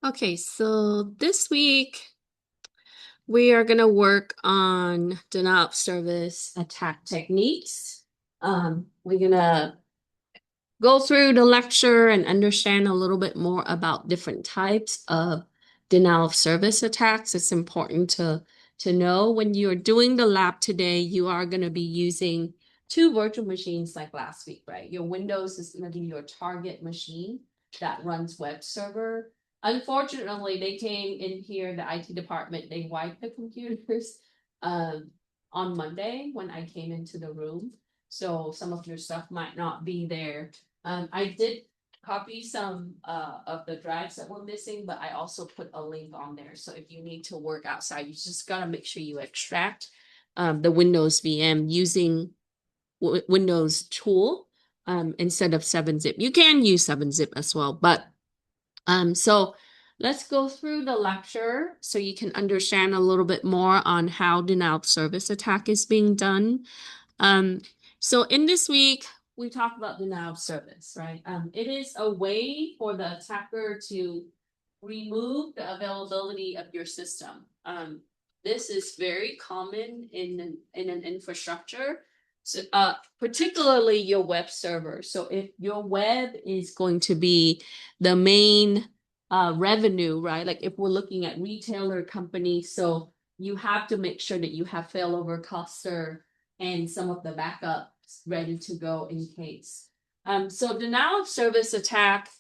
Okay, so this week we are going to work on denial of service attack techniques. We're going to go through the lecture and understand a little bit more about different types of denial of service attacks. It's important to know when you're doing the lab today, you are going to be using two virtual machines like last week, right? Your Windows is going to be your target machine that runs web server. Unfortunately, they came in here, the IT department, they wiped the computers on Monday when I came into the room. So some of your stuff might not be there. I did copy some of the drives that were missing, but I also put a link on there. So if you need to work outside, you just gotta make sure you extract the Windows VM using Windows tool instead of 7-zip. You can use 7-zip as well, but so let's go through the lecture so you can understand a little bit more on how denial of service attack is being done. Um, so in this week, we talk about denial of service, right? It is a way for the attacker to remove the availability of your system. This is very common in an infrastructure, so, particularly your web server. So if your web is going to be the main revenue, right? Like if we're looking at retailer companies, so you have to make sure that you have failover cluster and some of the backups ready to go in case. So denial of service attack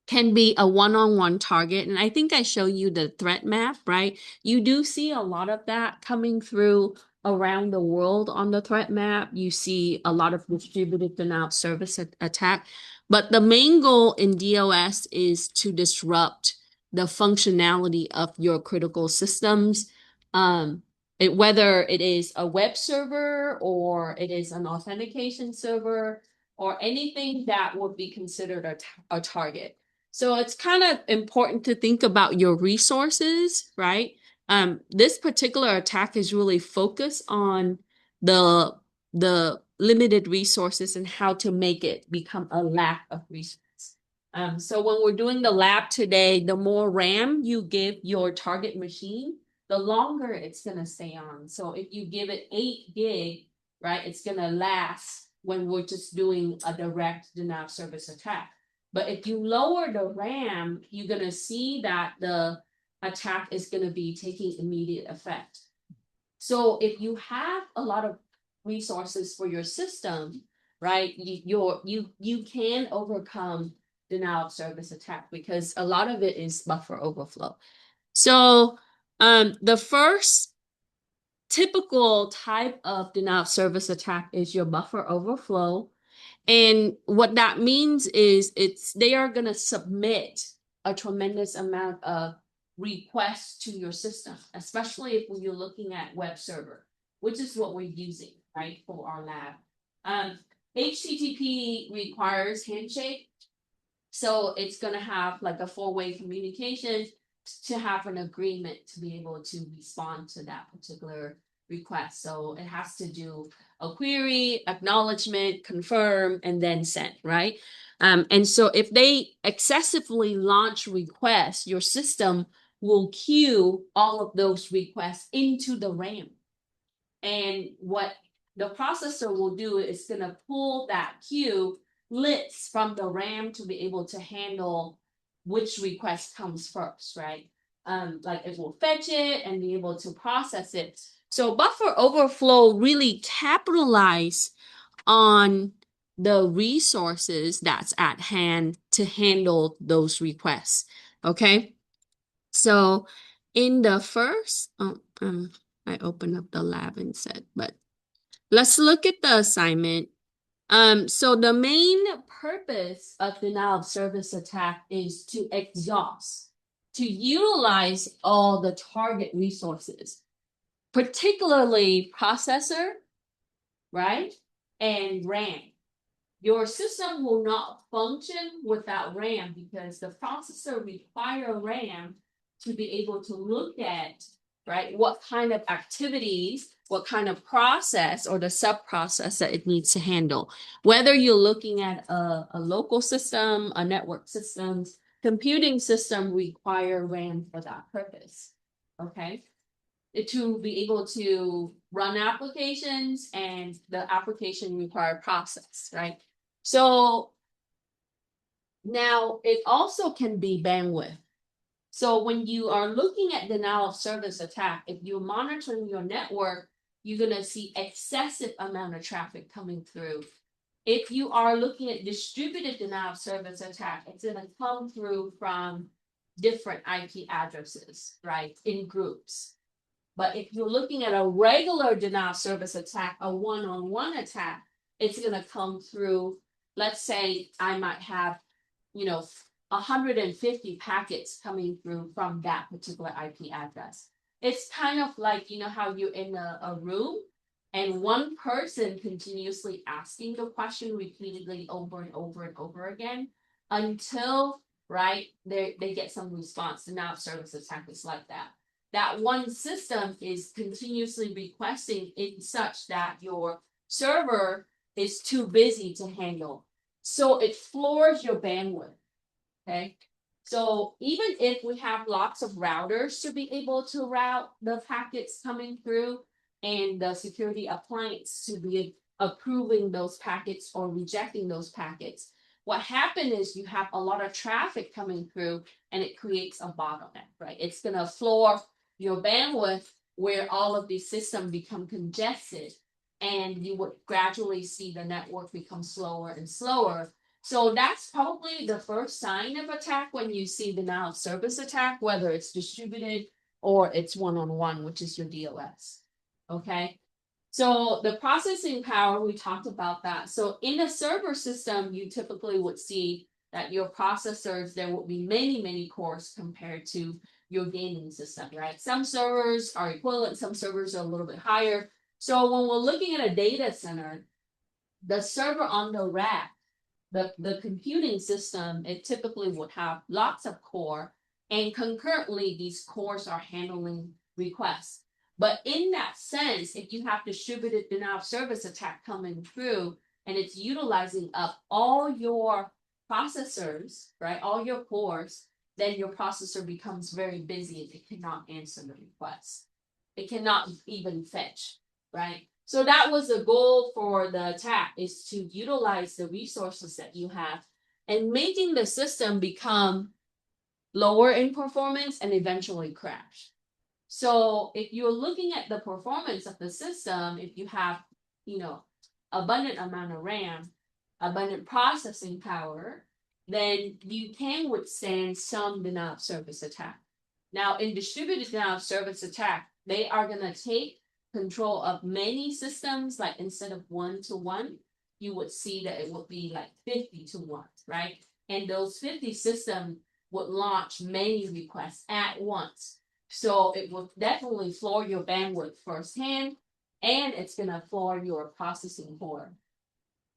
can be a one-on-one target. And I think I show you the threat map, right? You do see a lot of that coming through around the world on the threat map. You see a lot of distributed denial of service attack. But the main goal in DOS is to disrupt the functionality of your critical systems. Whether it is a web server or it is an authentication server or anything that would be considered a target. So it's kind of important to think about your resources, right? This particular attack is really focused on the the limited resources and how to make it become a lack of resources. So when we're doing the lab today, the more RAM you give your target machine, the longer it's gonna stay on. So if you give it 8 gig, right, it's gonna last when we're just doing a direct denial of service attack. But if you lower the RAM, you're going to see that the attack is going to be taking immediate effect. So if you have a lot of resources for your system, right, you can overcome denial of service attack because a lot of it is buffer overflow. So the first typical type of denial of service attack is your buffer overflow. And what that means is they are going to submit a tremendous amount of requests to your system, especially if you're looking at web server, which is what we're using, right, for our lab. HTTP requires handshake. So it's going to have like a 4-way communication to have an agreement to be able to respond to that particular request. So it has to do a query, acknowledgement, confirm, and then send, right? And so if they excessively launch requests, your system will queue all of those requests into the RAM. And what the processor will do is going to pull that queue lits from the RAM to be able to handle which request comes first, right? Like it will fetch it and be able to process it. So buffer overflow really capitalize on the resources that's at hand to handle those requests. Okay. So in the first, I opened up the lab and said, but let's look at the assignment. So the main purpose of denial of service attack is to exhaust, to utilize all the target resources, particularly processor, right? And RAM. Your system will not function without RAM because the processor require RAM to be able to look at, right, what kind of activities, what kind of process or the sub-process that it needs to handle. Whether you're looking at a local system, a network systems, computing system require RAM for that purpose. Okay. To be able to run applications, and the application require process, right? So now it also can be bandwidth. So when you are looking at denial of service attack, if you're monitoring your network, you're gonna see excessive amount of traffic coming through. If you are looking at distributed denial of service attack, it's gonna come through from different IP addresses, right, in groups. But if you're looking at a regular denial of service attack, a one-on-one attack, it's gonna come through, let's say I might have, 150 packets coming through from that particular IP address. It's kind of like, how you're in a room and one person continuously asking the question repeatedly over and over and over again until, right, they get some response. Denial of service attack is like that. That one system is continuously requesting in such that your server is too busy to handle. So it floors your bandwidth. Okay. So even if we have lots of routers to be able to route the packets coming through, and the security appliance to be approving those packets or rejecting those packets, what happened is you have a lot of traffic coming through and it creates a bottleneck, right? It's going to floor your bandwidth where all of these systems become congested, and you would gradually see the network become slower and slower. So that's probably the first sign of attack when you see denial of service attack, whether it's distributed or it's one-on-one, which is your DOS. Okay. So the processing power, we talked about that. So in a server system, you typically would see that your processors, there will be many, many cores compared to your gaming system, right? Some servers are equivalent, some servers are a little bit higher. So when we're looking at a data center, the server on the rack, the computing system, it typically would have lots of core, and concurrently these cores are handling requests. But in that sense, if you have distributed denial of service attack coming through and it's utilizing up all your processors, right, all your cores, then your processor becomes very busy and it cannot answer the request. It cannot even fetch, right? So that was the goal for the attack, is to utilize the resources that you have and making the system become lower in performance and eventually crash. So if you're looking at the performance of the system, if you have, abundant amount of RAM, abundant processing power, then you can withstand some denial of service attack. Now, in distributed denial of service attack, they are going to take control of many systems. Like instead of 1-to-1, you would see that it would be like 50-to-1, right? And those 50 systems would launch many requests at once. So it will definitely floor your bandwidth firsthand, and it's going to floor your processing power.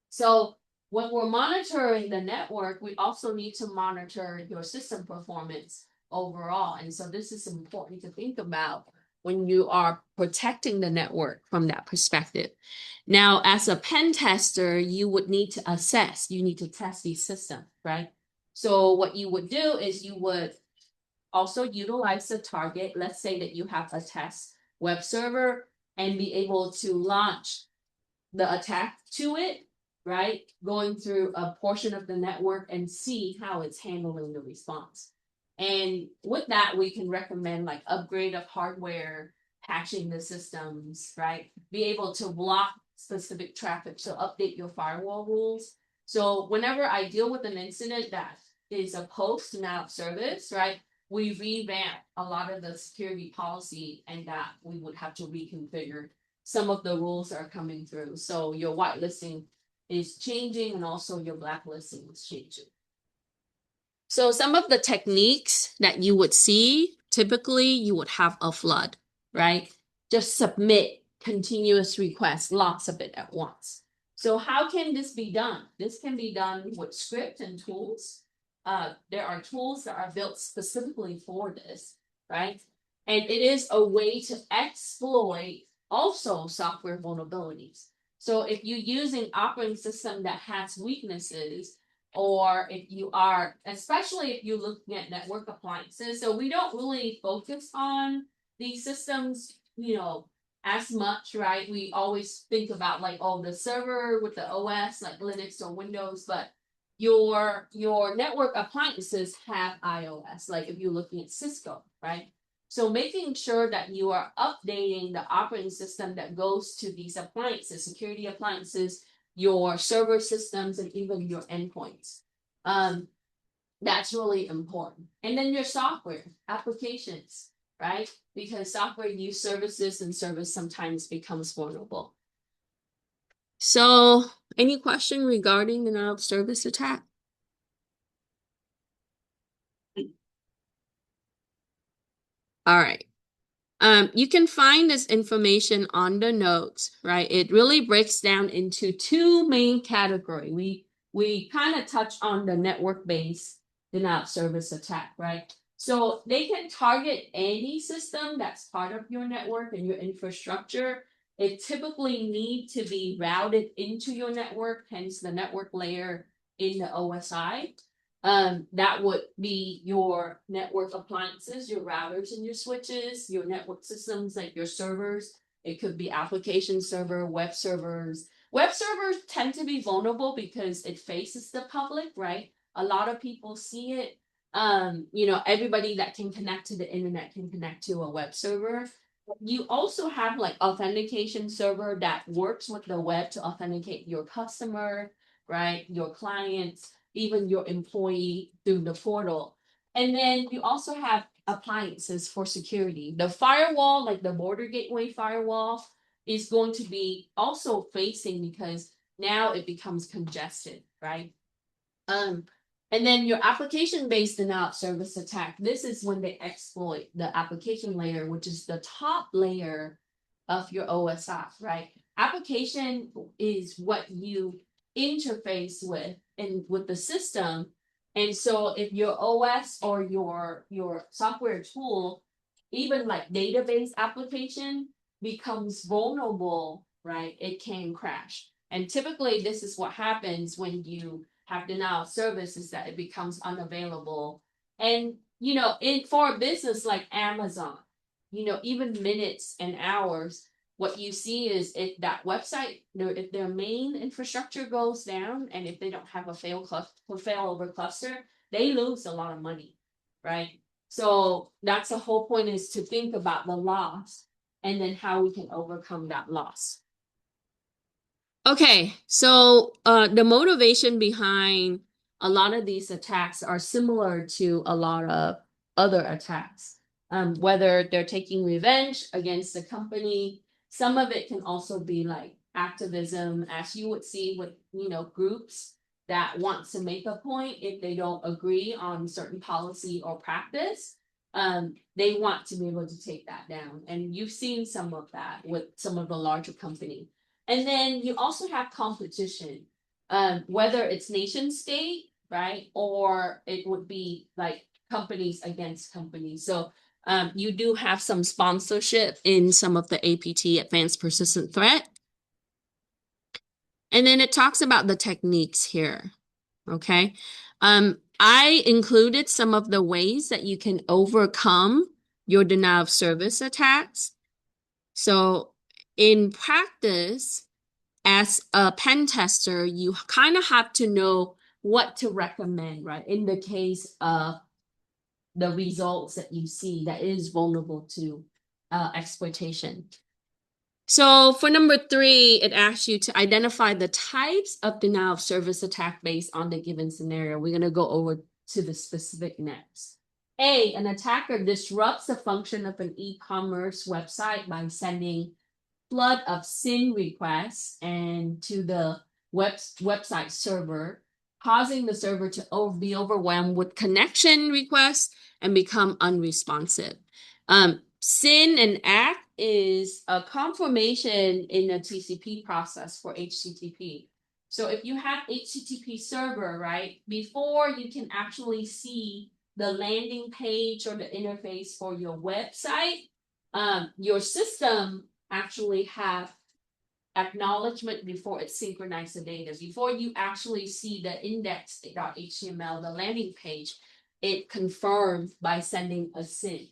So when we're monitoring the network, we also need to monitor your system performance overall. And so this is important to think about when you are protecting the network from that perspective. Now, as a pen tester, you would need to assess, you need to test these systems, right? So what you would do is you would also utilize the target. Let's say that you have a test web server and be able to launch the attack to it, right? Going through a portion of the network and see how it's handling the response. And with that, we can recommend like upgrade of hardware, patching the systems, right? Be able to block specific traffic, so update your firewall rules. So whenever I deal with an incident that is a post denial of service, right, we revamp a lot of the security policy, and that we would have to reconfigure. Some of the rules are coming through. So your whitelisting is changing, and also your blacklisting is changing. So some of the techniques that you would see, typically you would have a flood, right? Just submit continuous requests, lots of it at once. So how can this be done? This can be done with script and tools. There are tools that are built specifically for this, right? And it is a way to exploit also software vulnerabilities. So if you're using operating system that has weaknesses, or if you are, especially if you're looking at network appliances. So we don't really focus on these systems, as much, right? We always think about like, oh, the server with the OS, like Linux or Windows, but your network appliances have iOS, like if you're looking at Cisco, right? So making sure that you are updating the operating system that goes to these appliances, security appliances, your server systems, and even your endpoints. That's really important. And then your software applications, right? Because software use services and service sometimes becomes vulnerable. So, any question regarding the denial of service attack? All right. You can find this information on the notes, right? It really breaks down into two main categories. We kind of touch on the network-based denial of service attack, right? So they can target any system that's part of your network and your infrastructure. It typically need to be routed into your network, hence the network layer in the OSI. That would be your network appliances, your routers and your switches, your network systems like your servers. It could be application server, web servers. Web servers tend to be vulnerable because it faces the public, right? A lot of people see it. Everybody that can connect to the internet can connect to a web server. You also have like authentication server that works with the web to authenticate your customer, right? Your clients, even your employee through the portal. And then you also have appliances for security. The firewall, like the border gateway firewall, is going to be also facing because now it becomes congested, right? And then your application-based denial of service attack. This is when they exploit the application layer, which is the top layer of your OSI, right? Application is what you interface with and with the system. And so if your OS or your software tool, even like database application becomes vulnerable, right? It can crash. And typically this is what happens when you have denial of service, is that it becomes unavailable. And for a business like Amazon, even minutes and hours, what you see is if that website, if their main infrastructure goes down, and if they don't have a failover cluster, they lose a lot of money, right? So that's the whole point, is to think about the loss and then how we can overcome that loss. Okay, so the motivation behind a lot of these attacks are similar to a lot of other attacks. Whether they're taking revenge against the company, some of it can also be like activism, as you would see with groups that want to make a point if they don't agree on certain policy or practice. They want to be able to take that down, and you've seen some of that with some of the larger companies. And then you also have competition, whether it's nation state, right? Or it would be like companies against companies. So you do have some sponsorship in some of the APT, Advanced Persistent Threat. And then it talks about the techniques here, okay? I included some of the ways that you can overcome your denial of service attacks. So in practice, as a pen tester, you kind of have to know what to recommend, right? In the case of the results that you see that is vulnerable to exploitation. So for number 3, it asks you to identify the types of denial of service attack based on the given scenario. We're going to go over to the specific next. A, an attacker disrupts the function of an e-commerce website by sending flood of SYN requests and to the website server, causing the server to be overwhelmed with connection requests and become unresponsive. SYN and ACK is a confirmation in a TCP process for HTTP. So if you have HTTP server, right, before you can actually see the landing page or the interface for your website, your system actually have acknowledgement before it synchronizes the data. Before you actually see the index.html, the landing page, it confirms by sending a SYN.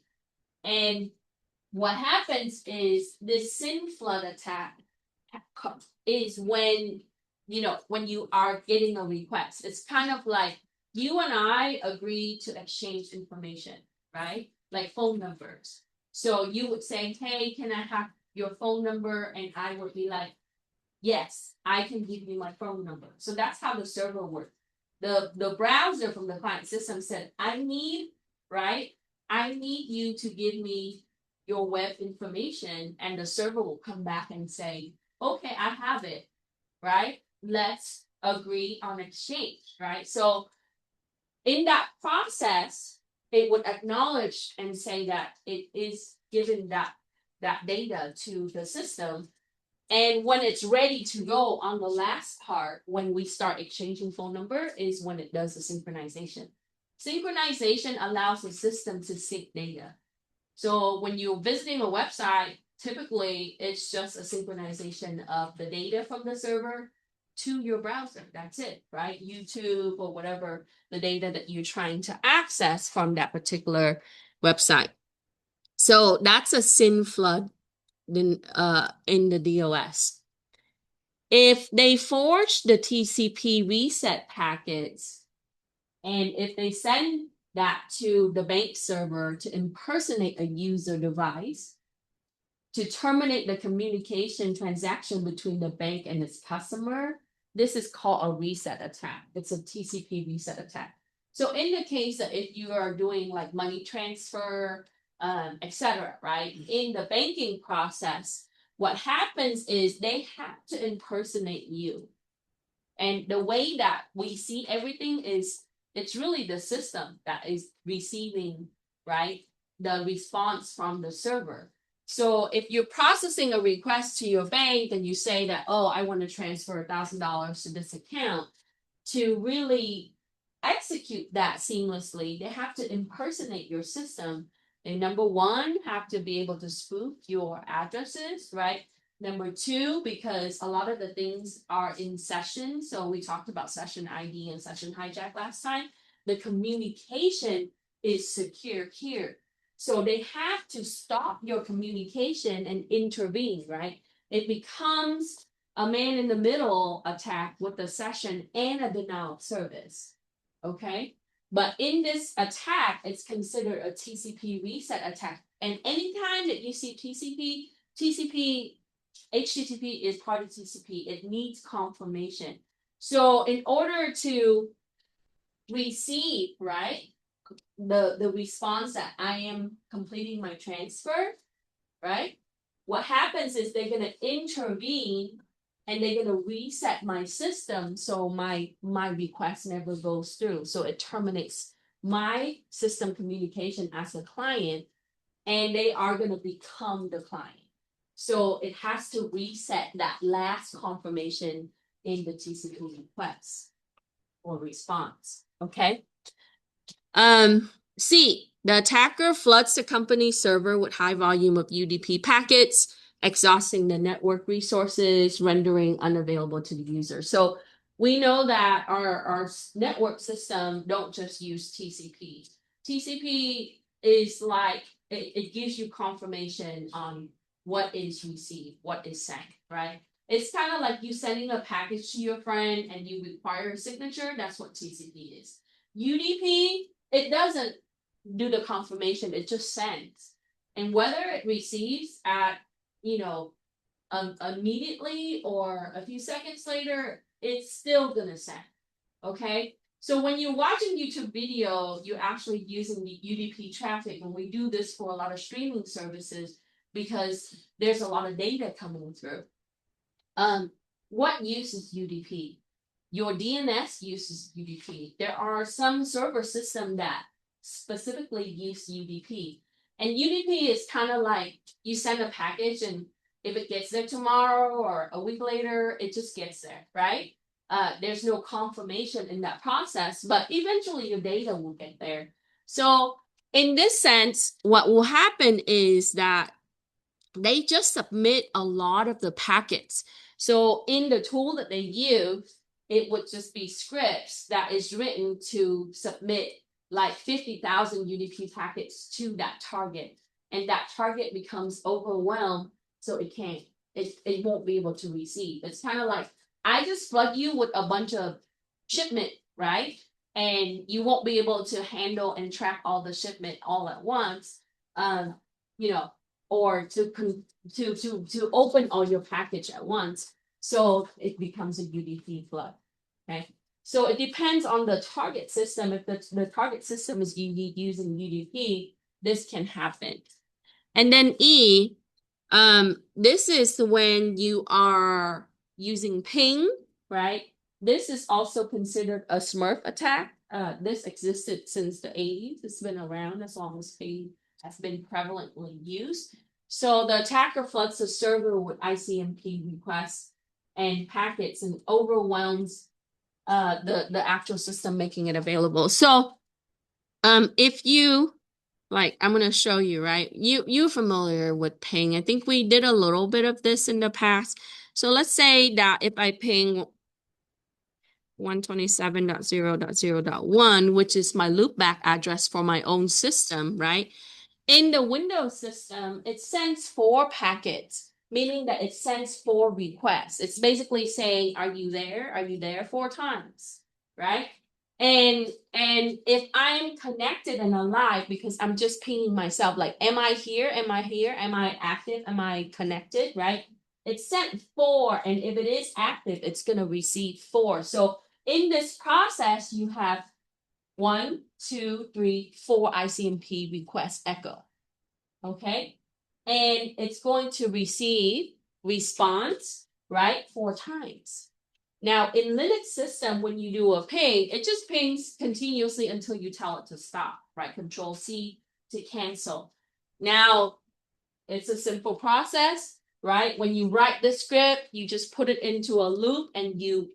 And what happens is this SYN flood attack is when, when you are getting a request. It's kind of like you and I agree to exchange information, right? Like phone numbers. So you would say, hey, can I have your phone number? And I would be like, yes, I can give you my phone number. So that's how the server works. The browser from the client system said, I need you to give me your web information, and the server will come back and say, okay, I have it, right? Let's agree on exchange, right? So in that process, it would acknowledge and say that it is given that data to the system. And when it's ready to go on the last part, when we start exchanging phone number, is when it does the synchronization. Synchronization allows the system to sync data. So when you're visiting a website, typically it's just a synchronization of the data from the server to your browser. That's it, right? YouTube or whatever the data that you're trying to access from that particular website. So that's a SYN flood in the DOS. If they forge the TCP reset packets, and if they send that to the bank server to impersonate a user device, to terminate the communication transaction between the bank and its customer, this is called a reset attack. It's a TCP reset attack. So in the case that if you are doing like money transfer, etc., right, in the banking process, what happens is they have to impersonate you. And the way that we see everything is it's really the system that is receiving, right, the response from the server. So if you're processing a request to your bank and you say that, oh, I want to transfer $1,000 to this account, to really execute that seamlessly, they have to impersonate your system. They, number one, have to be able to spoof your addresses, right? Number two, because a lot of the things are in session. So we talked about session ID and session hijack last time. The communication is secure here. So they have to stop your communication and intervene, right? It becomes a man in the middle attack with a session and a denial of service, okay? But in this attack, it's considered a TCP reset attack. And anytime that you see TCP, HTTP is part of TCP. It needs confirmation. So in order to receive, right, the response that I am completing my transfer, right, what happens is they're going to intervene and they're going to reset my system so my request never goes through. So it terminates my system communication as a client, and they are going to become the client. So it has to reset that last confirmation in the TCP request or response, okay? C, the attacker floods the company server with high volume of UDP packets, exhausting the network resources, rendering unavailable to the user. So we know that our network system don't just use TCP. TCP is like, it gives you confirmation on what is received, what is sent, right? It's kind of like you sending a package to your friend and you require a signature. That's what TCP is. UDP, it doesn't do the confirmation, it just sends. And whether it receives at, immediately or a few seconds later, it's still gonna send, okay? So when you're watching YouTube video, you're actually using the UDP traffic, and we do this for a lot of streaming services because there's a lot of data coming through. What uses UDP? Your DNS uses UDP. There are some server systems that specifically use UDP. And UDP is kind of like you send a package, and if it gets there tomorrow or a week later, it just gets there, right? There's no confirmation in that process, but eventually your data will get there. So in this sense, what will happen is that they just submit a lot of the packets. So in the tool that they use, it would just be scripts that is written to submit like 50,000 UDP packets to that target. And that target becomes overwhelmed, so it won't be able to receive. It's kind of like, I just flood you with a bunch of shipment, right? And you won't be able to handle and track all the shipment all at once. Um, you know, or to open all your package at once. So it becomes a UDP flood. Okay. So it depends on the target system. If the target system is using UDP, this can happen. And then E, this is when you are using ping, right? This is also considered a Smurf attack. This existed since the 80s. It's been around as long as ping has been prevalently used. So the attacker floods the server with ICMP requests and packets and overwhelms the actual system, making it available. So if you like, I'm gonna show you, right? You're familiar with ping. I think we did a little bit of this in the past. So let's say that if I ping 127.0.0.1, which is my loopback address for my own system, right? In the Windows system, it sends 4 packets, meaning that it sends 4 requests. It's basically saying, are you there? Are you there 4 times, right? And if I'm connected and alive, because I'm just pinging myself, like, am I here? Am I here? Am I active? Am I connected, right? It's sent 4, and if it is active, it's going to receive 4. So in this process, you have 1, 2, 3, 4 ICMP request echo. Okay. And it's going to receive response, right? 4 times. Now in Linux system, when you do a ping, it just pings continuously until you tell it to stop, right? Control C to cancel. Now it's a simple process, right? When you write the script, you just put it into a loop and you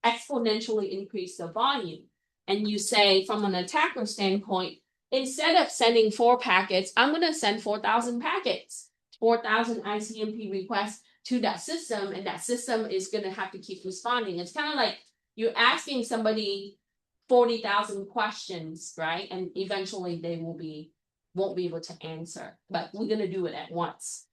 exponentially increase the volume. And you say, from an attacker standpoint, instead of sending 4 packets, I'm going to send 4,000 packets, 4,000 ICMP requests to that system, and that system is going to have to keep responding. It's kind of like you're asking somebody 40,000 questions, right? And eventually they won't be able to answer, but we're going to do it at once.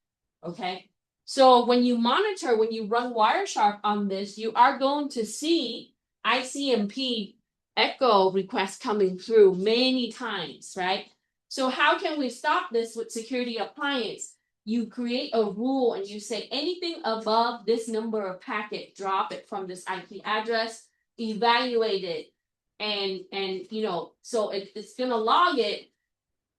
Okay. So when you monitor, when you run Wireshark on this, you are going to see ICMP echo requests coming through many times, right? So how can we stop this with security appliance? You create a rule and you say anything above this number of packet, drop it from this IP address, evaluate it, and so it's gonna log it.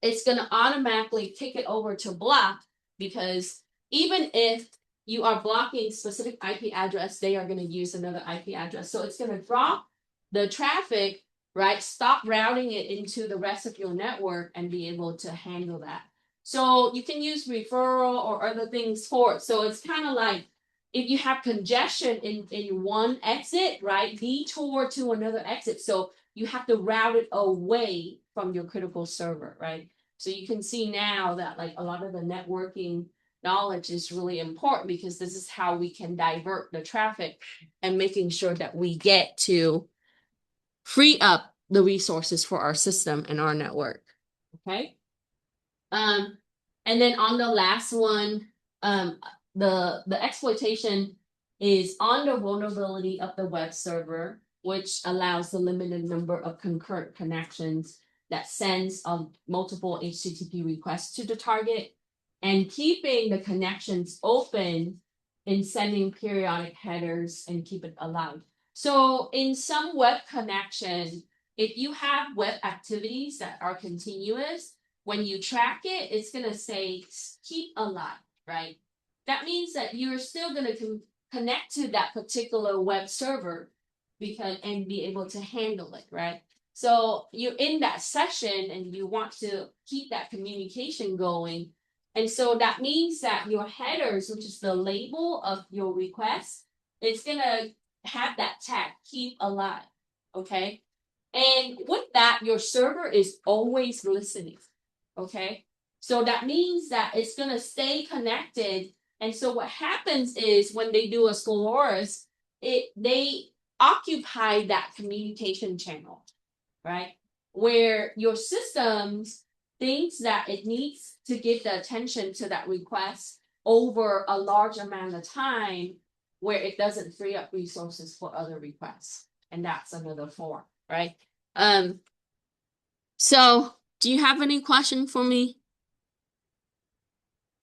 It's gonna automatically kick it over to block, because even if you are blocking specific IP address, they are going to use another IP address. So it's going to drop the traffic, right? Stop routing it into the rest of your network and be able to handle that. So you can use referral or other things for it. So it's kind of like if you have congestion in one exit, right? Detour to another exit. So you have to route it away from your critical server, right? So you can see now that like a lot of the networking knowledge is really important, because this is how we can divert the traffic and making sure that we get to free up the resources for our system and our network. Okay. And then on the last one, the exploitation is on the vulnerability of the web server, which allows the limited number of concurrent connections that sends multiple HTTP requests to the target, and keeping the connections open in sending periodic headers and keep it alive. So in some web connection, if you have web activities that are continuous, when you track it, it's going to say keep alive, right? That means that you're still going to connect to that particular web server and be able to handle it, right? So you're in that session and you want to keep that communication going. And so that means that your headers, which is the label of your request, it's going to have that tag, keep alive, okay? And with that, your server is always listening, okay? So that means that it's going to stay connected. And so what happens is when they do a Sclerosis, they occupy that communication channel, right? Where your systems thinks that it needs to give the attention to that request over a large amount of time where it doesn't free up resources for other requests. And that's another form, right? So do you have any question for me?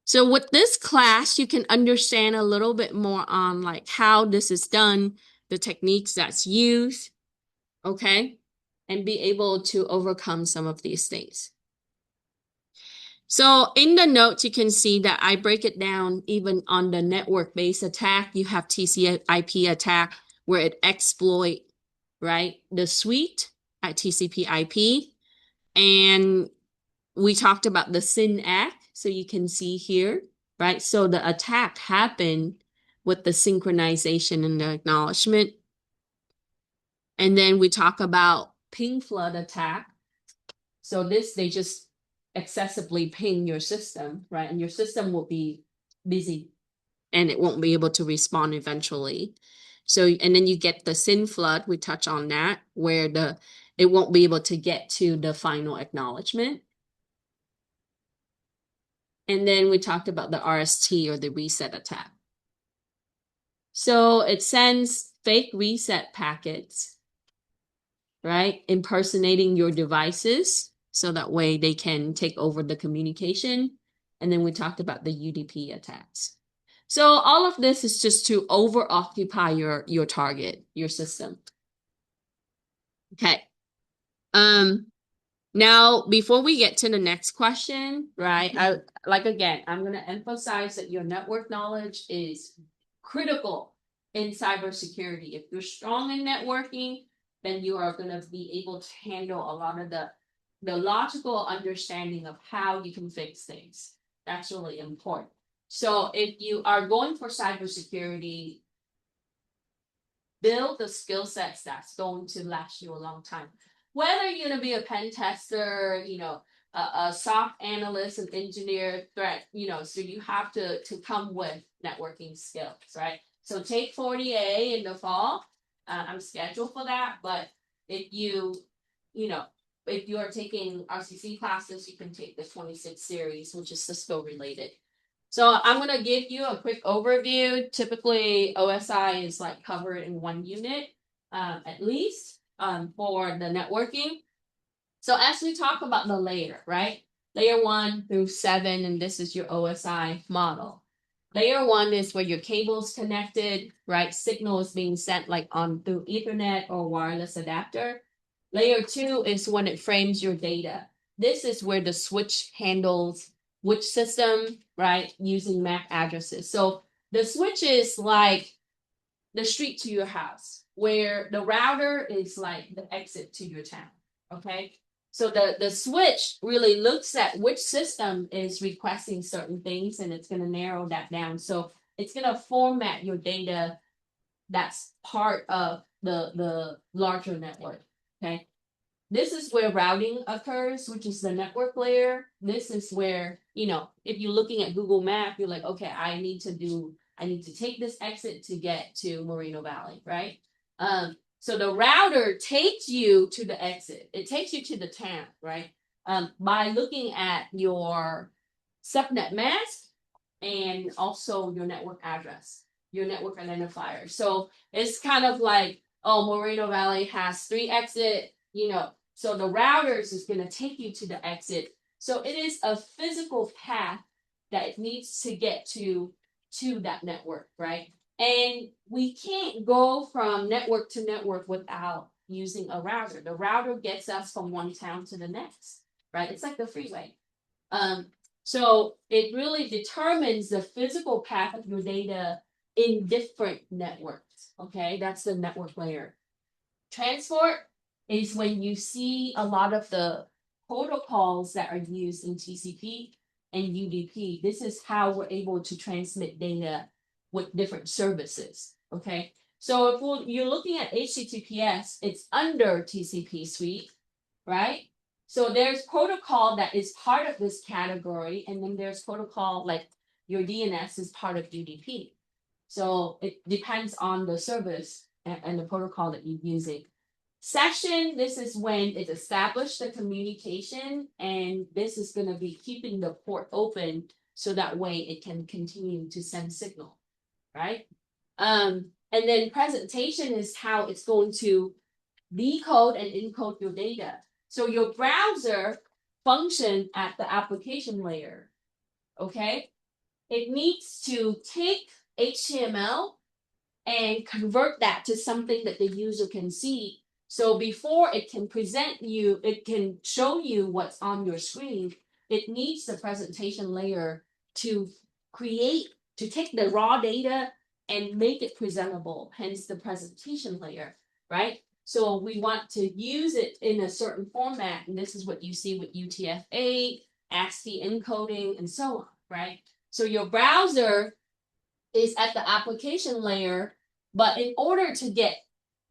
So with this class, you can understand a little bit more on like how this is done, the techniques that's used, okay? And be able to overcome some of these things. So in the notes, you can see that I break it down even on the network-based attack. You have TCP/IP attack where it exploit, right, the suite at TCP/IP. And we talked about the SYN act. So you can see here, right? So the attack happened with the synchronization and the acknowledgement. And then we talk about ping flood attack. So this, they just excessively ping your system, right? And your system will be busy and it won't be able to respond eventually. So, and then you get the SYN flood, we touch on that, where it won't be able to get to the final acknowledgement. And then we talked about the RST or the reset attack. So it sends fake reset packets, right? Impersonating your devices. So that way they can take over the communication. And then we talked about the UDP attacks. So all of this is just to over-occupy your target, your system. Okay. Now, before we get to the next question, right, again, I'm going to emphasize that your network knowledge is critical in cybersecurity. If you're strong in networking, then you are going to be able to handle a lot of the logical understanding of how you can fix things. That's really important. So if you are going for cybersecurity, build the skill sets that's going to last you a long time. Whether you're going to be a pen tester, a SOC analyst, an engineer, threat, so you have to come with networking skills, right? So take 40A in the fall. I'm scheduled for that, but if you are taking RCC classes, you can take the 26 series, which is Cisco related. So I'm going to give you a quick overview. Typically, OSI is like covered in one unit, at least, for the networking. So as we talk about the layer, right? Layer 1 through 7, and this is your OSI model. Layer 1 is where your cable's connected, right? Signal is being sent like on through Ethernet or wireless adapter. Layer 2 is when it frames your data. This is where the switch handles which system, right, using MAC addresses. So the switch is like the street to your house, where the router is like the exit to your town, okay? So the switch really looks at which system is requesting certain things, and it's going to narrow that down. So it's going to format your data that's part of the larger network, okay? This is where routing occurs, which is the network layer. This is where, if you're looking at Google Map, you're like, okay, I need to take this exit to get to Moreno Valley, right? So the router takes you to the exit. It takes you to the town, right? By looking at your subnet mask and also your network address, your network identifier. So it's kind of like, oh, Moreno Valley has 3 exit, so the routers is going to take you to the exit. So it is a physical path that it needs to get to that network, right? And we can't go from network to network without using a router. The router gets us from one town to the next, right? It's like the freeway. So it really determines the physical path of your data in different networks, okay? That's the network layer. Transport is when you see a lot of the protocols that are used in TCP and UDP. This is how we're able to transmit data with different services, okay? So if you're looking at HTTPS, it's under TCP suite, right? So there's protocol that is part of this category, and then there's protocol like your DNS is part of UDP. So it depends on the service and the protocol that you're using. Session, this is when it's established the communication, and this is going to be keeping the port open so that way it can continue to send signal, right? And then presentation is how it's going to decode and encode your data. So your browser function at the application layer, okay? It needs to take HTML and convert that to something that the user can see. So before it can present you, it can show you what's on your screen, it needs the presentation layer to create, to take the raw data and make it presentable, hence the presentation layer, right? So we want to use it in a certain format, and this is what you see with UTF-8, ASCII encoding, and so on, right? So your browser is at the application layer, but in order to get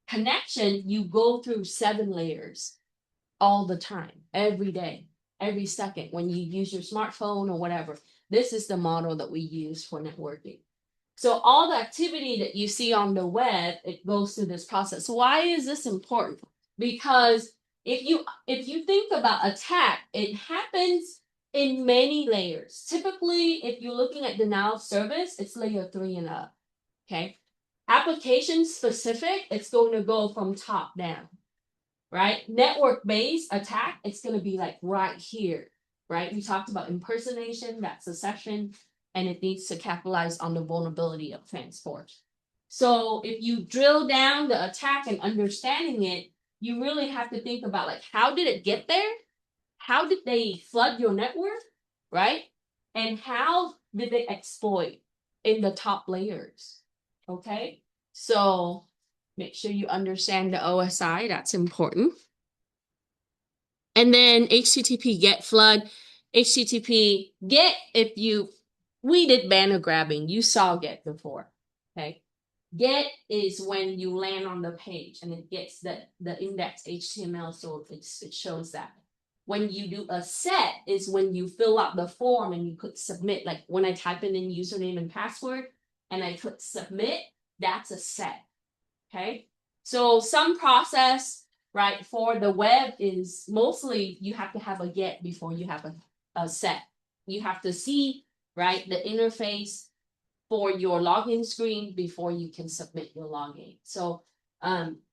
connection, you go through 7 layers all the time, every day, every second when you use your smartphone or whatever. This is the model that we use for networking. So all the activity that you see on the web, it goes through this process. Why is this important? Because if you think about attack, it happens in many layers. Typically, if you're looking at denial of service, it's layer 3 and up. Okay. Application specific, it's going to go from top down, right? Network-based attack, it's going to be like right here, right? We talked about impersonation, that's a session, and it needs to capitalize on the vulnerability of transport. So if you drill down the attack and understanding it, you really have to think about like, how did it get there? How did they flood your network, right? And how did they exploit in the top layers? Okay, so make sure you understand the OSI, that's important. And then HTTP GET flood. HTTP GET, we did banner grabbing, you saw GET before, okay? GET is when you land on the page and it gets the index HTML, so it shows that. When you do a set is when you fill out the form and you click submit, like when I type in username and password and I click submit, that's a set, okay? So some process, right, for the web is mostly you have to have a get before you have a set. You have to see, right, the interface for your login screen before you can submit your login. So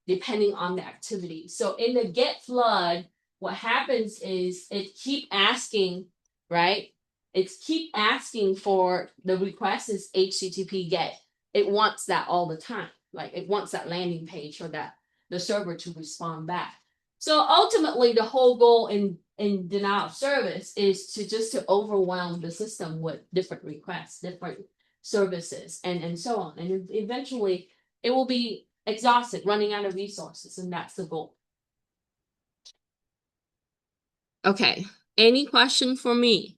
depending on the activity. So in the get flood, what happens is it keep asking, right? It's keep asking for the request is HTTP GET. It wants that all the time. Like it wants that landing page for that the server to respond back. So ultimately, the whole goal in denial of service is to just to overwhelm the system with different requests, different services, and so on. And eventually, it will be exhausted, running out of resources, and that's the goal. Okay, any question for me?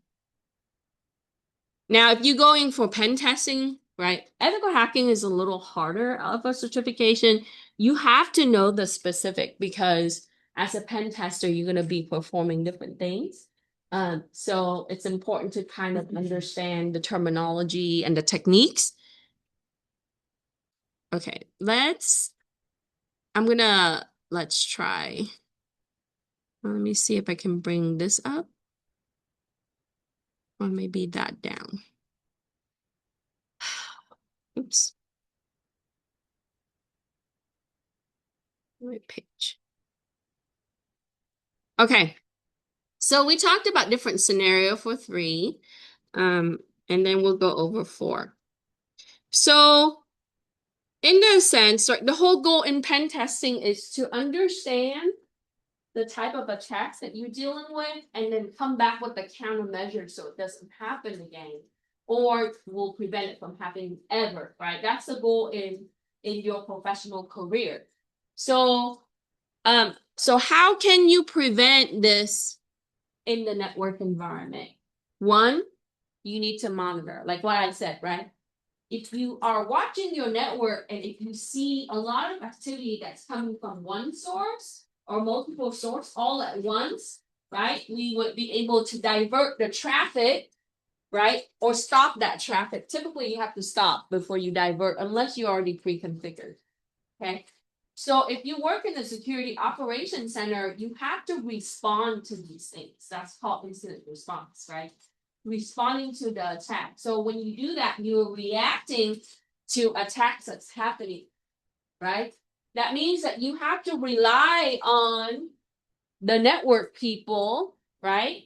Now, if you're going for pen testing, right, ethical hacking is a little harder of a certification. You have to know the specific because as a pen tester, you're going to be performing different things. So it's important to kind of understand the terminology and the techniques. Okay, let's try. Let me see if I can bring this up or maybe that down. Oops. My page. Okay. So we talked about different scenario for 3, and then we'll go over 4. So in that sense, the whole goal in pen testing is to understand the type of attacks that you're dealing with and then come back with the countermeasures so it doesn't happen again or will prevent it from happening ever, right? That's the goal in your professional career. So how can you prevent this in the network environment? 1, you need to monitor, like what I said, right? If you are watching your network and if you see a lot of activity that's coming from one source or multiple sources all at once, right? We would be able to divert the traffic, right? Or stop that traffic. Typically, you have to stop before you divert unless you already pre-configured. Okay. So if you work in the security operations center, you have to respond to these things. That's called incident response, right? Responding to the attack. So when you do that, you're reacting to attacks that's happening, right? That means that you have to rely on the network people, right?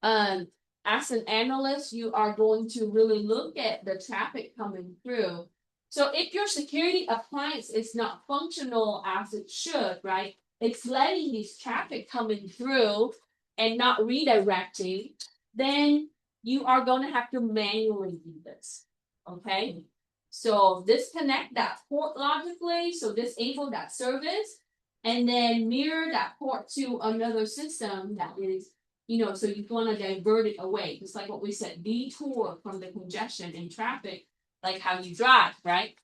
Um, as an analyst, you are going to really look at the traffic coming through. So if your security appliance is not functional as it should, right? It's letting this traffic coming through and not redirecting, then you are going to have to manually do this. Okay. So disconnect that port logically. So disable that service and then mirror that port to another system that is, so you want to divert it away. Just like what we said, detour from the congestion in traffic, like how you drive, right?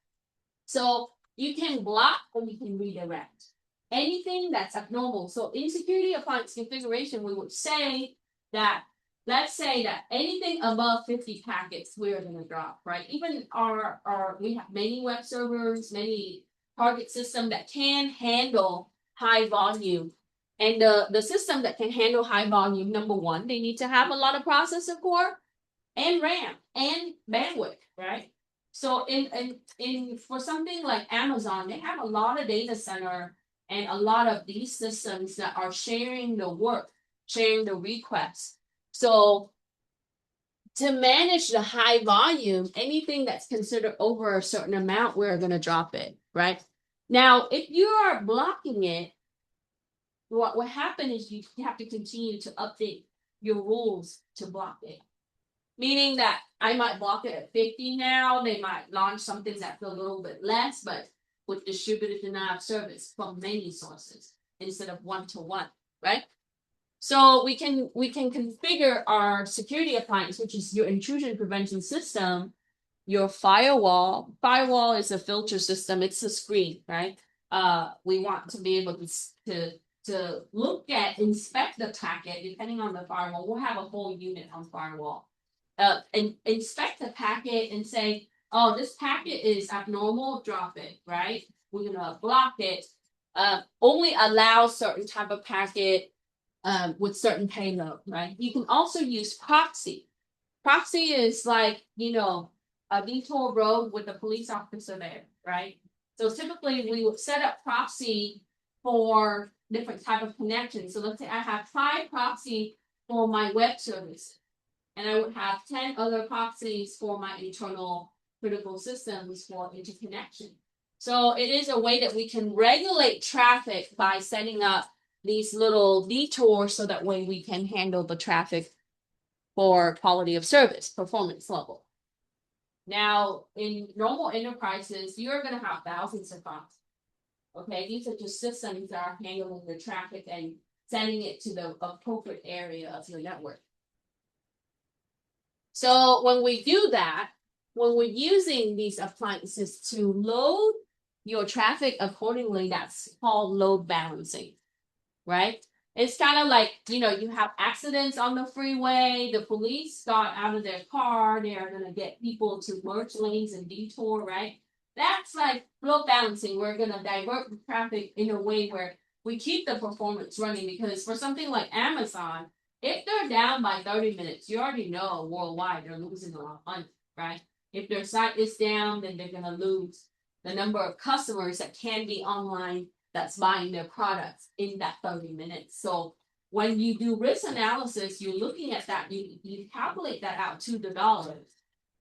So you can block or you can redirect. Anything that's abnormal. So in security appliance configuration, we would say that, let's say that anything above 50 packets, we're going to drop, right? Even we have many web servers, many target systems that can handle high volume. And the system that can handle high volume, number one, they need to have a lot of processor core and RAM and bandwidth, right? So in for something like Amazon, they have a lot of data center and a lot of these systems that are sharing the work, sharing the requests. So to manage the high volume, anything that's considered over a certain amount, we're going to drop it, right? Now, if you are blocking it, what happened is you have to continue to update your rules to block it. Meaning that I might block it at 50 now. They might launch something that's a little bit less, but with distributed denial of service from many sources instead of one-to-one, right? So we can configure our security appliance, which is your intrusion prevention system, your firewall. Firewall is a filter system. It's a screen, right? We want to be able to look at, inspect the packet, depending on the firewall. We'll have a whole unit on firewall. And inspect the packet and say, oh, this packet is abnormal, drop it, right? We're gonna block it. Only allow certain type of packet with certain payload, right? You can also use proxy. Proxy is like, a detour road with a police officer there, right? So typically we would set up proxy for different type of connections. So let's say I have 5 proxy for my web service, and I would have 10 other proxies for my internal critical systems for interconnection. So it is a way that we can regulate traffic by setting up these little detours so that way we can handle the traffic for quality of service, performance level. Now, in normal enterprises, you're going to have thousands of proxies. Okay, these are just systems that are handling the traffic and sending it to the appropriate area of your network. So when we do that, when we're using these appliances to load your traffic accordingly, that's called load balancing, right? It's kind of like, you have accidents on the freeway, the police got out of their car, they're going to get people to merge lanes and detour, right? That's like load balancing. We're going to divert the traffic in a way where we keep the performance running, because for something like Amazon, if they're down by 30 minutes, you already know worldwide they're losing a lot of money, right? If their site is down, then they're going to lose the number of customers that can be online that's buying their products in that 30 minutes. So when you do risk analysis, you're looking at that, you calculate that out to the dollars,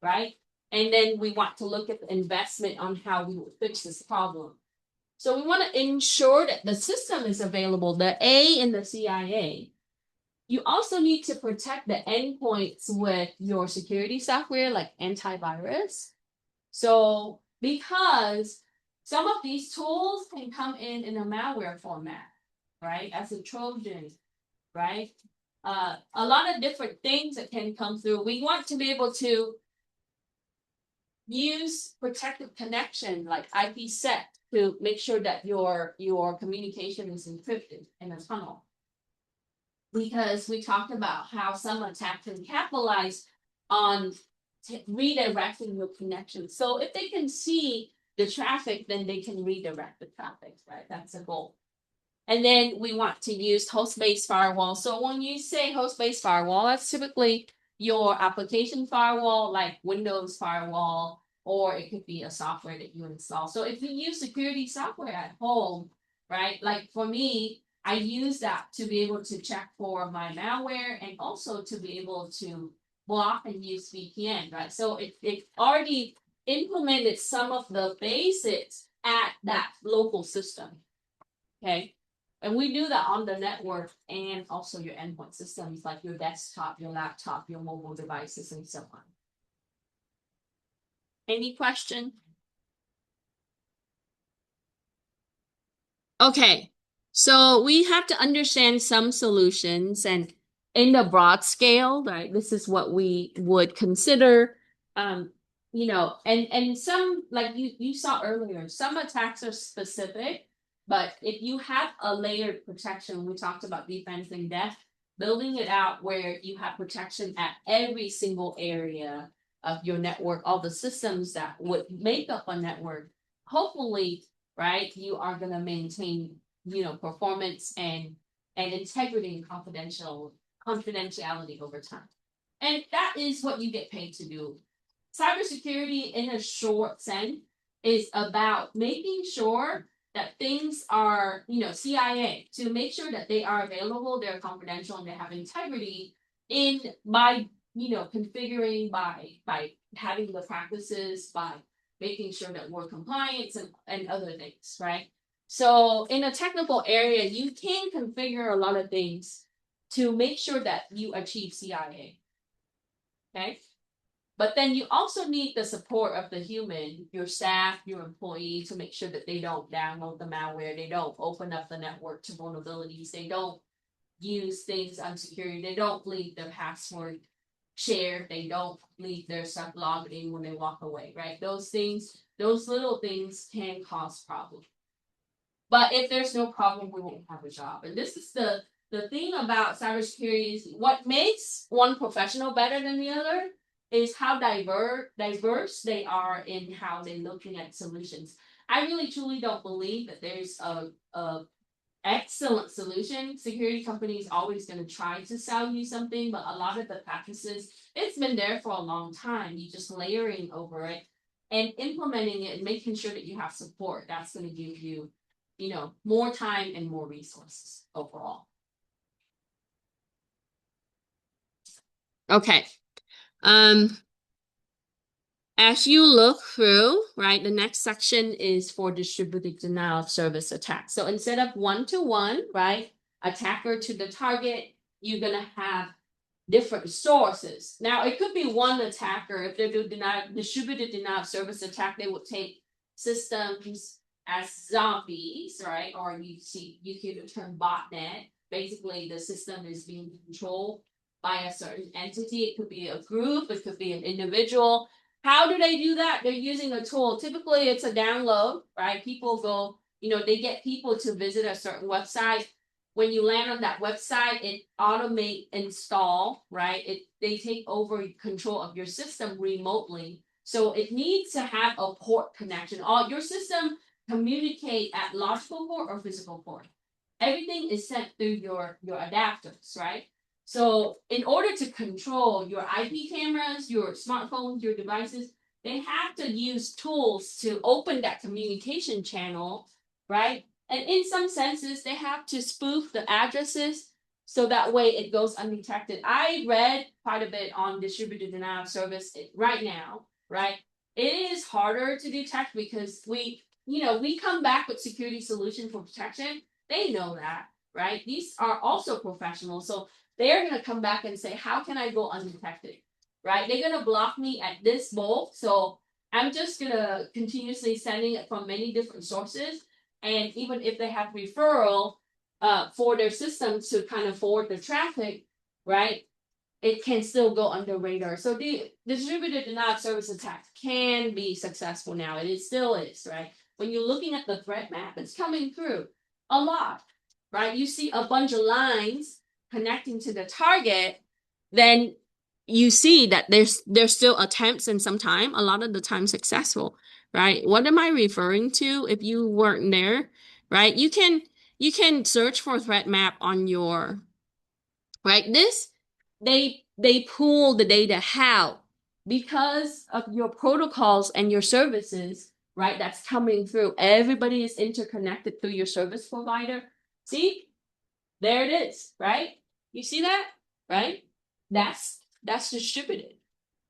right? And then we want to look at the investment on how we will fix this problem. So we want to ensure that the system is available, the A in the CIA. You also need to protect the endpoints with your security software like antivirus. So because some of these tools can come in a malware format, right? As a Trojan, right? A lot of different things that can come through. We want to be able to use protected connection like IPsec to make sure that your communication is encrypted in a tunnel. because we talked about how some attacks can capitalize on redirecting your connection. So if they can see the traffic, then they can redirect the traffic, right? That's the goal. And then we want to use host-based firewall. So when you say host-based firewall, that's typically your application firewall, like Windows firewall, or it could be a software that you install. So if you use security software at home, right? Like for me, I use that to be able to check for my malware and also to be able to block and use VPN, right? So it already implemented some of the basics at that local system. Okay. And we do that on the network and also your endpoint systems like your desktop, your laptop, your mobile devices, and so on. Any question? Okay, so we have to understand some solutions, and in the broad scale, right, this is what we would consider. And some, like you saw earlier, some attacks are specific, but if you have a layered protection, we talked about defense in depth, building it out where you have protection at every single area of your network, all the systems that would make up a network, hopefully, right, you are going to maintain, performance and integrity and confidentiality over time. And that is what you get paid to do. Cybersecurity, in a short sense, is about making sure that things are, CIA, to make sure that they are available, they're confidential, and they have integrity in by, configuring, by having the practices, by making sure that we're compliant and other things, right? So in a technical area, you can configure a lot of things to make sure that you achieve CIA. Okay. But then you also need the support of the human, your staff, your employee, to make sure that they don't download the malware, they don't open up the network to vulnerabilities, they don't use things unsecure, they don't leave their password shared, they don't leave their stuff logged in when they walk away, right? Those things, those little things can cause problems. But if there's no problem, we won't have a job. And this is the thing about cybersecurity is what makes one professional better than the other is how diverse they are in how they're looking at solutions. I really truly don't believe that there's a excellent solution. Security companies always going to try to sell you something, but a lot of the practices, it's been there for a long time. You just layering over it and implementing it and making sure that you have support. That's going to give you, more time and more resources overall. Okay. As you look through, right, the next section is for distributed denial of service attacks. So instead of one-to-one, right, attacker to the target, you're going to have different sources. Now, it could be one attacker. If they do distributed denial of service attack, they would take systems as zombies, right? Or you hear the term botnet. Basically, the system is being controlled by a certain entity. It could be a group, it could be an individual. How do they do that? They're using a tool. Typically, it's a download, right? People go, they get people to visit a certain website. When you land on that website, it automate install, right? They take over control of your system remotely. So it needs to have a port connection. All your system communicate at logical port or physical port. Everything is sent through your adapters, right? So in order to control your IP cameras, your smartphones, your devices, they have to use tools to open that communication channel, right? And in some senses, they have to spoof the addresses so that way it goes undetected. I read quite a bit on distributed denial of service right now, right? It is harder to detect because we come back with security solution for protection. They know that, right? These are also professionals. So they're going to come back and say, how can I go undetected, right? They're going to block me at this bulk. So I'm just going to continuously sending it from many different sources. And even if they have referral for their systems to kind of forward the traffic, right, it can still go under radar. So the distributed denial of service attack can be successful now. And it still is, right? When you're looking at the threat map, it's coming through a lot, right? You see a bunch of lines connecting to the target, then you see that there's still attempts and sometimes a lot of the time successful, right? What am I referring to if you weren't there, right? You can search for threat map on your, right? They pull the data how? Because of your protocols and your services, right? That's coming through. Everybody is interconnected through your service provider. See? There it is, right? You see that? Right? That's distributed.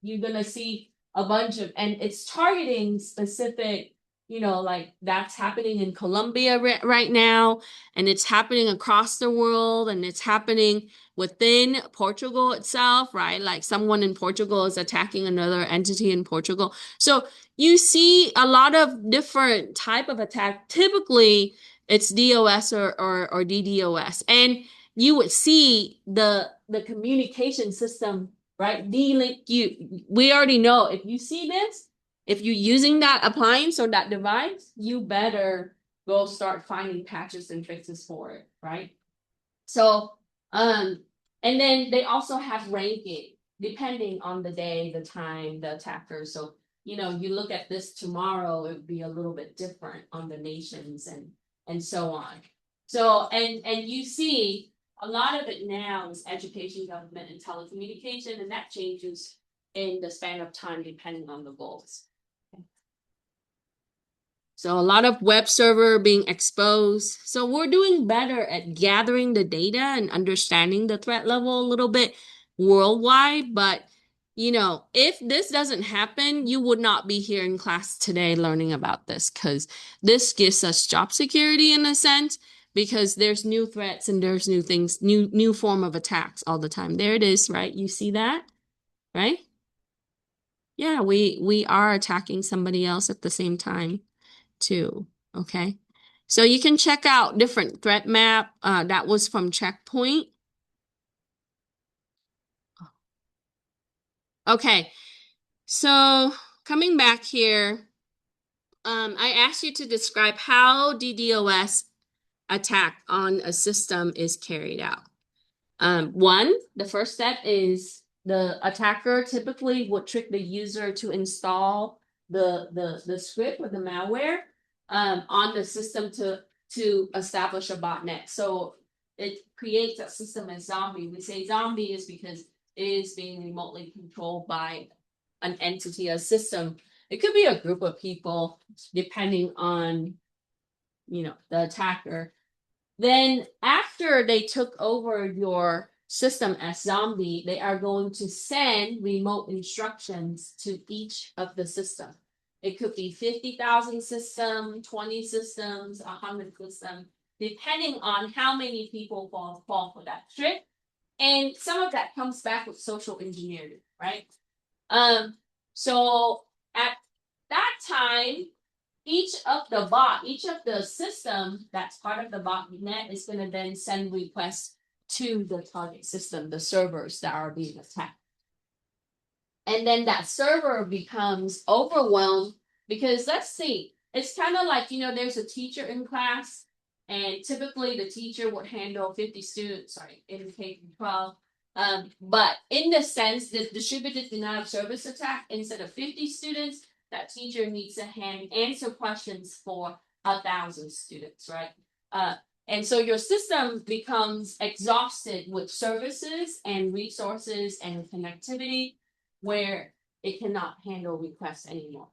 You're gonna see a bunch of, and it's targeting specific, like that's happening in Colombia right now, and it's happening across the world, and it's happening within Portugal itself, right? Like someone in Portugal is attacking another entity in Portugal. So you see a lot of different type of attack. Typically, it's DOS or DDoS, and you would see the communication system, right? D-Link, we already know if you see this, if you're using that appliance or that device, you better go start finding patches and fixes for it, right? So, and then they also have ranking depending on the day, the time, the attacker. So, you look at this tomorrow, it would be a little bit different on the nations and so on. So, and you see a lot of it now is education, government, and telecommunication, and that changes in the span of time depending on the goals. So a lot of web server being exposed. So we're doing better at gathering the data and understanding the threat level a little bit worldwide. But, if this doesn't happen, you would not be here in class today learning about this, because this gives us job security in a sense, because there's new threats and there's new things, new form of attacks all the time. There it is, right? You see that, right? Yeah, we are attacking somebody else at the same time too. Okay. So you can check out different threat map. That was from Checkpoint. Okay. So coming back here, I asked you to describe how DDoS attack on a system is carried out. One, the first step is the attacker typically would trick the user to install the script or the malware on the system to establish a botnet. So it creates a system as zombie. We say zombie is because it is being remotely controlled by an entity, a system. It could be a group of people, depending on, the attacker. Then after they took over your system as zombie, they are going to send remote instructions to each of the system. It could be 50,000 systems, 20 systems, 100 systems, depending on how many people fall for that trick. And some of that comes back with social engineering, right? So at that time, each of the system that's part of the botnet is going to then send requests to the target system, the servers that are being attacked. And then that server becomes overwhelmed because, let's see, it's kind of like, there's a teacher in class, and typically the teacher would handle 50 students, in K-12. But in the sense, the distributed denial of service attack, instead of 50 students, that teacher needs to answer questions for 1,000 students, right? And so your system becomes exhausted with services and resources and connectivity, where it cannot handle requests anymore,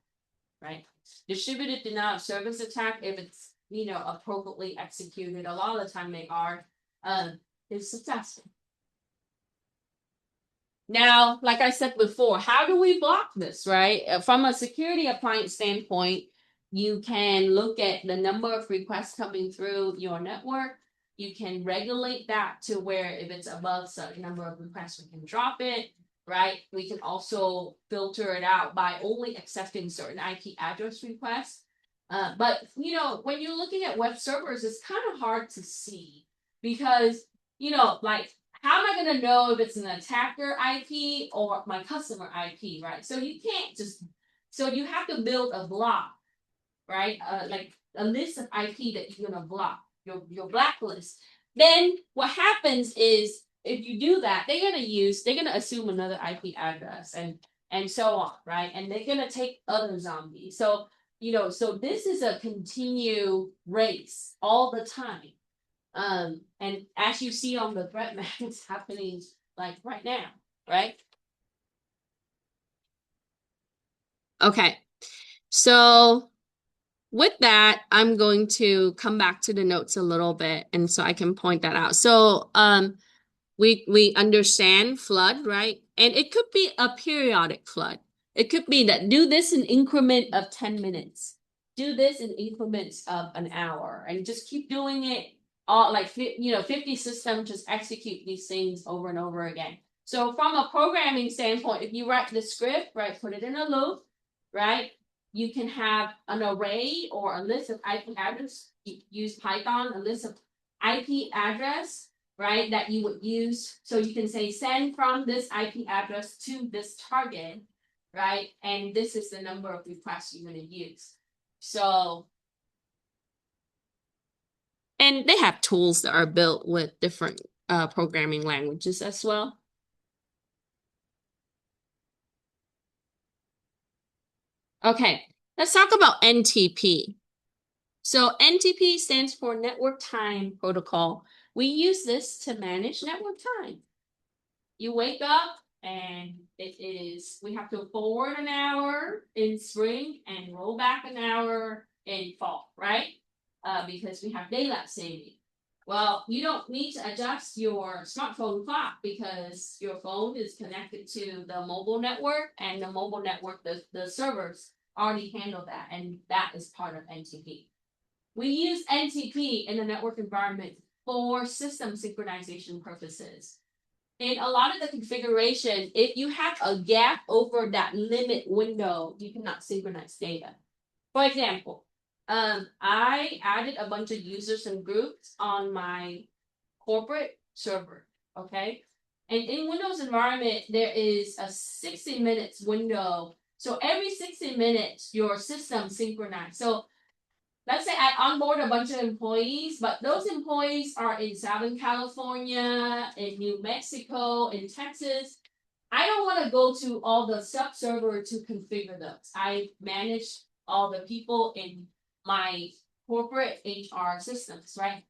right? Distributed denial of service attack, if it's, appropriately executed, a lot of the time they are, is successful. Now, like I said before, how do we block this, right? From a security appliance standpoint, you can look at the number of requests coming through your network. You can regulate that to where if it's above a certain number of requests, we can drop it, right? We can also filter it out by only accepting certain IP address requests. But, when you're looking at web servers, it's kind of hard to see because, like, how am I going to know if it's an attacker IP or my customer IP, right? So you can't so you have to build a block, right? Like a list of IP that you're going to block, your blacklist. Then what happens is if you do that, they're gonna assume another IP address and so on, right? And they're gonna take other zombies. So, so this is a continue race all the time. And as you see on the threat map, it's happening like right now, right? Okay, so with that, I'm going to come back to the notes a little bit, and so I can point that out. So, we understand flood, right? And it could be a periodic flood. It could be that do this in increment of 10 minutes. Do this in increments of an hour, and just keep doing it all like 50 systems just execute these things over and over again. So from a programming standpoint, if you write the script, right, put it in a loop, right? You can have an array or a list of IP address. Use Python, a list of IP address, right, that you would use. So you can say send from this IP address to this target, right? And this is the number of requests you're going to use. So, and they have tools that are built with different programming languages as well. Okay, let's talk about NTP. So NTP stands for Network Time Protocol. We use this to manage network time. You wake up and we have to forward an hour in spring and roll back an hour in fall, right? Because we have daylight saving. Well, you don't need to adjust your smartphone clock because your phone is connected to the mobile network, and the mobile network, the servers already handle that, and that is part of NTP. We use NTP in the network environment for system synchronization purposes. In a lot of the configuration, if you have a gap over that limit window, you cannot synchronize data. For example, I added a bunch of users and groups on my corporate server, okay? And in Windows environment, there is a 60 minutes window. So every 60 minutes, your system synchronizes. So let's say I onboard a bunch of employees, but those employees are in Southern California, in New Mexico, in Texas. I don't want to go to all the sub-server to configure those. I manage all the people in my corporate HR systems, right?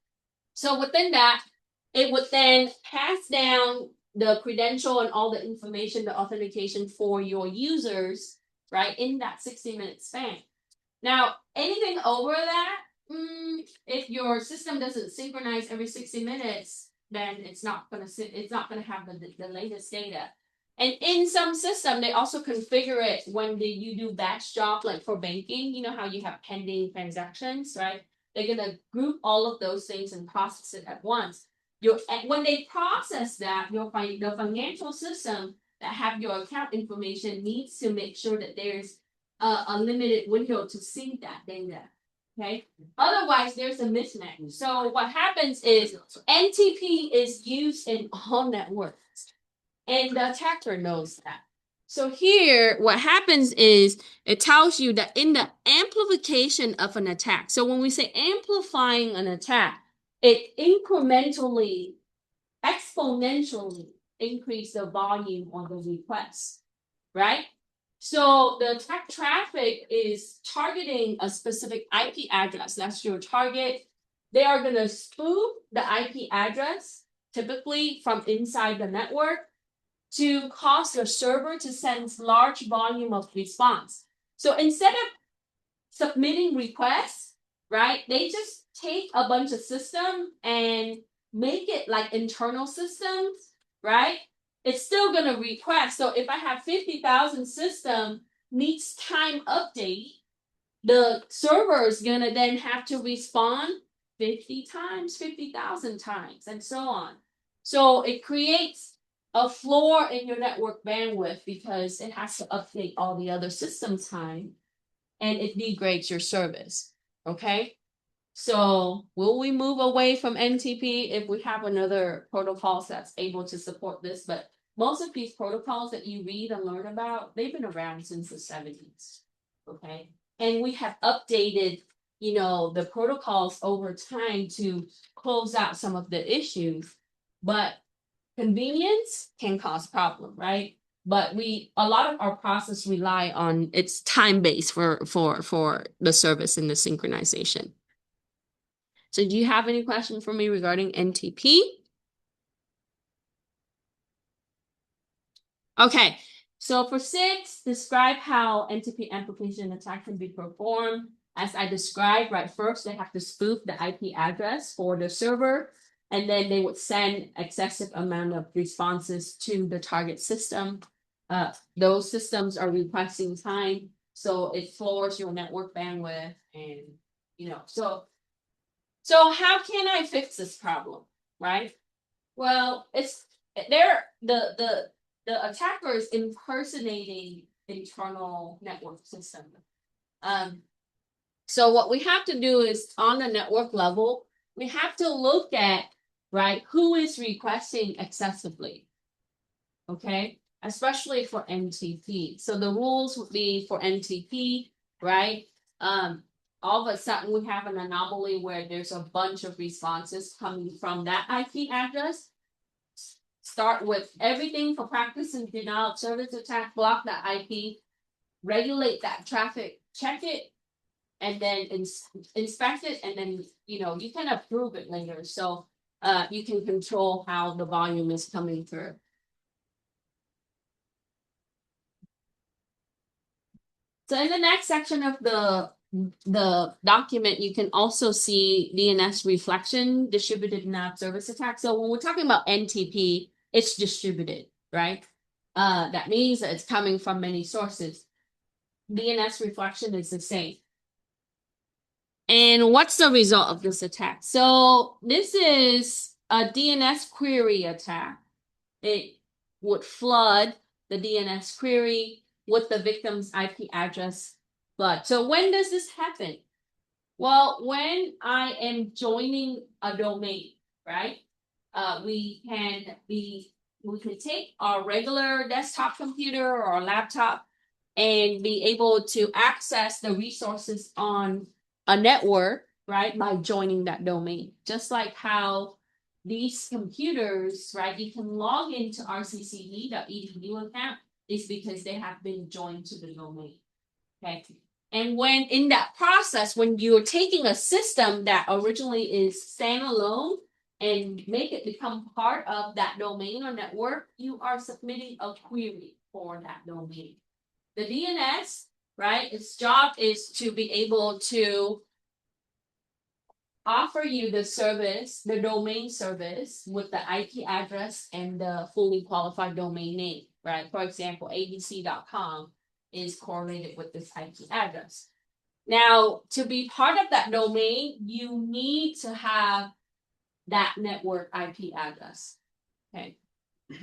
So within that, it would then pass down the credential and all the information, the authentication for your users, right, in that 60-minute span. Now, anything over that, if your system doesn't synchronize every 60 minutes, then it's not gonna have the latest data. And in some system, they also configure it when you do batch job, like for banking, you know how you have pending transactions, right? They're gonna group all of those things and process it at once. When they process that, the financial system that have your account information needs to make sure that there's a limited window to sync that data. Okay. Otherwise, there's a mismatch. So what happens is NTP is used in all networks, and the attacker knows that. So here, what happens is it tells you that in the amplification of an attack. So when we say amplifying an attack, it exponentially increase the volume on the request, right? So the attack traffic is targeting a specific IP address. That's your target. They are going to spoof the IP address, typically from inside the network, to cause your server to send large volume of response. So instead of submitting requests, right, they just take a bunch of systems and make it like internal systems, right? It's still going to request. So if I have 50,000 system needs time update, the server is going to then have to respond 50 times, 50,000 times, and so on. So it creates a floor in your network bandwidth because it has to update all the other system time, and it degrades your service, okay? So will we move away from NTP if we have another protocol that's able to support this? But most of these protocols that you read and learn about, they've been around since the 70s, okay? And we have updated, the protocols over time to close out some of the issues, but convenience can cause problem, right? But a lot of our process rely on it's time-based for the service and the synchronization. So do you have any question for me regarding NTP? Okay, so for 6, describe how NTP amplification attack can be performed. As I described, right, first they have to spoof the IP address for the server, and then they would send excessive amount of responses to the target system. Those systems are requesting time, so it floors your network bandwidth, and so how can I fix this problem, right? Well, the attacker is impersonating internal network system. So what we have to do is on the network level, we have to look at, right, who is requesting excessively, okay? Especially for NTP. So the rules would be for NTP, right? All of a sudden we have an anomaly where there's a bunch of responses coming from that IP address. Start with everything for practice and denial of service attack, block that IP, regulate that traffic, check it, and then inspect it, and then you can approve it later. So you can control how the volume is coming through. So in the next section of the document, you can also see DNS reflection, distributed denial of service attack. So when we're talking about NTP, it's distributed, right? That means that it's coming from many sources. DNS reflection is the same. And what's the result of this attack? So this is a DNS query attack. It would flood the DNS query with the victim's IP address. But so when does this happen? Well, when I am joining a domain, right? We can take our regular desktop computer or laptop and be able to access the resources on a network, right, by joining that domain. Just like how these computers, right, you can log into rcce.edu account is because they have been joined to the domain. Okay. And when in that process, when you're taking a system that originally is standalone and make it become part of that domain or network, you are submitting a query for that domain. The DNS, right, its job is to be able to offer you the service, the domain service with the IP address and the fully qualified domain name, right? For example, abc.com is correlated with this IP address. Now, to be part of that domain, you need to have that network IP address. Okay.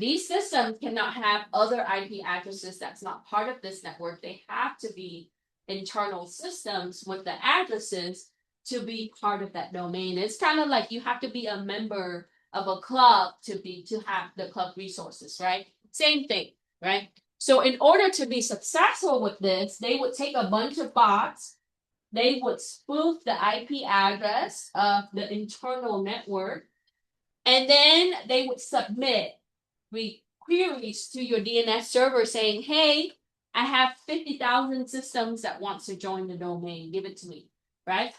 These systems cannot have other IP addresses that's not part of this network. They have to be internal systems with the addresses to be part of that domain. It's kind of like you have to be a member of a club to have the club resources, right? Same thing, right? So in order to be successful with this, they would take a bunch of bots. They would spoof the IP address of the internal network, and then they would submit queries to your DNS server saying, hey, I have 50,000 systems that wants to join the domain. Give it to me, right?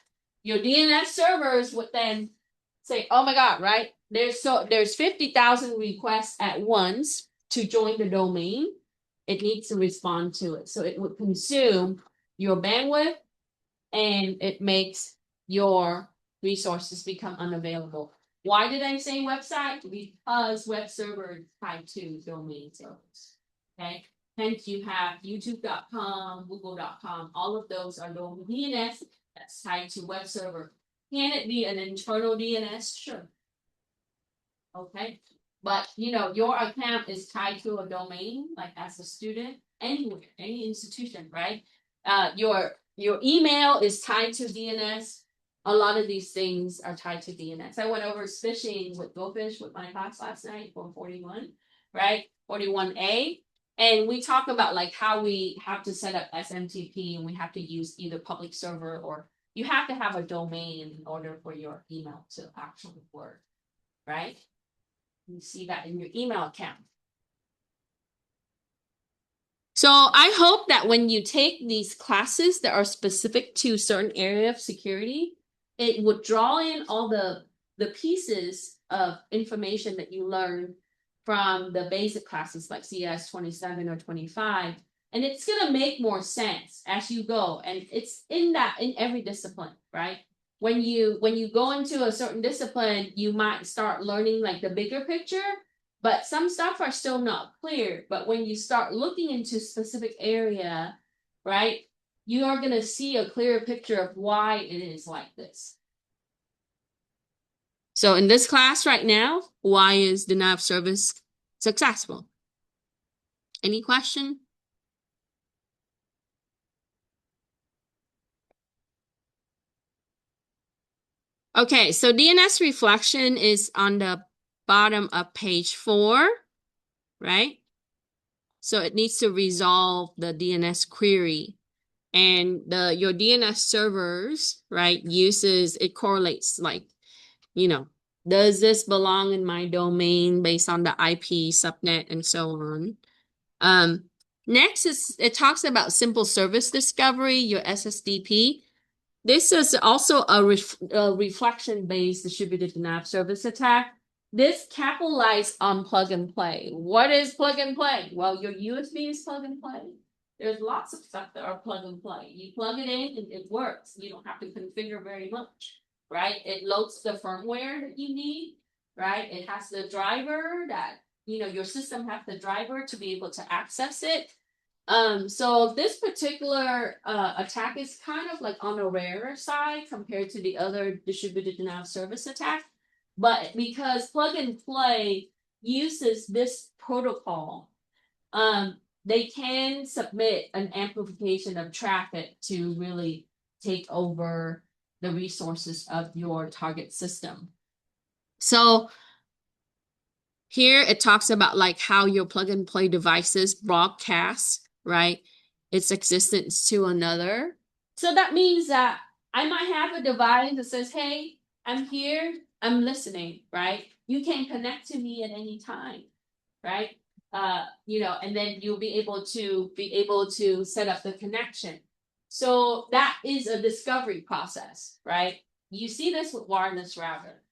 Your DNS servers would then say, oh my God, right? There's 50,000 requests at once to join the domain. It needs to respond to it. So it would consume your bandwidth and it makes your resources become unavailable. Why did I say website? Because web server is tied to domain servers. Okay. Hence you have youtube.com, google.com, all of those are domain DNS that's tied to web server. Can it be an internal DNS? Sure. Okay. But your account is tied to a domain, like as a student, anywhere, any institution, right? Your email is tied to DNS. A lot of these things are tied to DNS. I went over phishing with GoFish with my class last night for 41, right? 41A. And we talk about like how we have to set up SMTP and we have to use either public server or you have to have a domain in order for your email to actually work, right? You see that in your email account. So I hope that when you take these classes that are specific to a certain area of security, it would draw in all the pieces of information that you learn from the basic classes like CIS-27 or 25. And it's going to make more sense as you go. And it's in every discipline, right? When you go into a certain discipline, you might start learning like the bigger picture, but some stuff are still not clear. But when you start looking into specific area, right, you are going to see a clearer picture of why it is like this. So in this class right now, why is denial of service successful? Any question? Okay, so DNS reflection is on the bottom of page 4, right? So it needs to resolve the DNS query. And your DNS servers, right, it correlates like, does this belong in my domain based on the IP, subnet, and so on. Next it talks about simple service discovery, your SSDP. This is also a reflection-based distributed denial of service attack. This capitalized on plug and play. What is plug and play? Well, your USB is plug and play. There's lots of stuff that are plug and play. You plug it in and it works. You don't have to configure very much, right? It loads the firmware that you need, right? It has the driver that, your system has the driver to be able to access it. So this particular attack is kind of like on the rarer side compared to the other distributed denial of service attack. But because plug and play uses this protocol, they can submit an amplification of traffic to really take over the resources of your target system. So here it talks about like how your plug and play devices broadcast, right, its existence to another. So that means that I might have a device that says, hey, I'm here, I'm listening, right? You can connect to me at any time, right? And then you'll be able to set up the connection. So that is a discovery process, right? You see this with wireless router.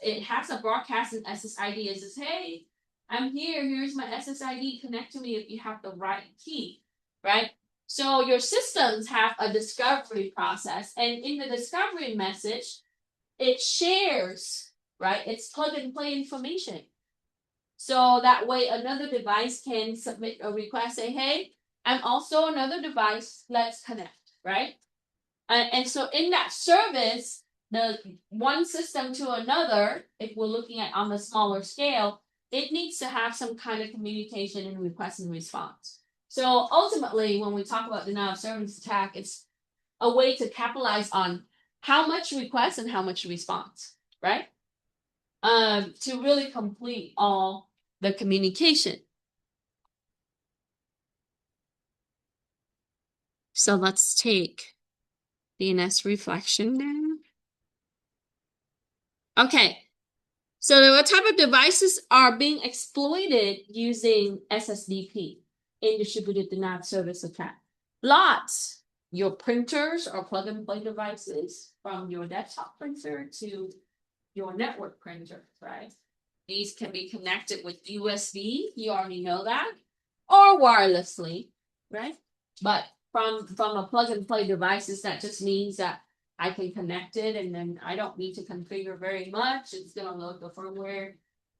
It has a broadcasting SSID. It says, hey, I'm here. Here's my SSID. Connect to me if you have the right key, right? So your systems have a discovery process. And in the discovery message, it shares, right? It's plug and play information. So that way another device can submit a request, say, hey, I'm also another device, let's connect, right? And so in that service, the one system to another, if we're looking at on the smaller scale, it needs to have some kind of communication and request and response. So ultimately, when we talk about denial of service attack, it's a way to capitalize on how much request and how much response, right? To really complete all the communication. So let's take DNS reflection now. Okay, so what type of devices are being exploited using SSDP in distributed denial of service attack? Lots. Your printers are plug and play devices from your desktop printer to your network printer, right? These can be connected with USB, you already know that, or wirelessly, right? But from a plug and play devices, that just means that I can connect it and then I don't need to configure very much. It's gonna load the firmware